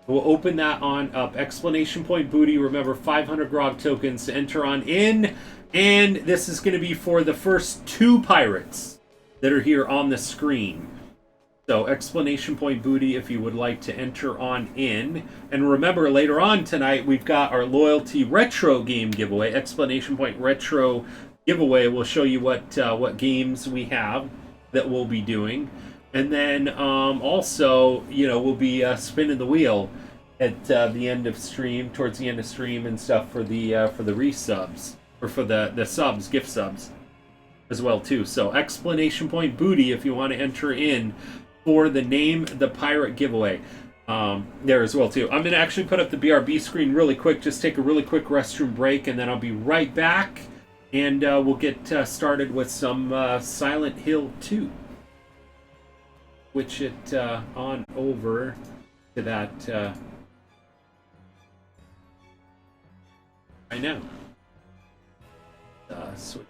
We'll open that on up. Explanation point booty. Remember, 500 grog tokens to enter on in. And this is going to be for the first 2 pirates that are here on the screen. So explanation point booty if you would like to enter on in. And remember, later on tonight we've got our loyalty retro game giveaway. Explanation point retro giveaway will show you what games we have that we'll be doing. And then also, we'll be spinning the wheel at the end of stream, towards the end of stream and stuff for the resubs, or for the subs, gift subs as well too. So explanation point booty if you want to enter in for the Name the Pirate giveaway there as well too. I'm going to actually put up the BRB screen really quick, just take a really quick restroom break, and then I'll be right back, and we'll get started with some Silent Hill 2. Switch it on over to that right now. Switch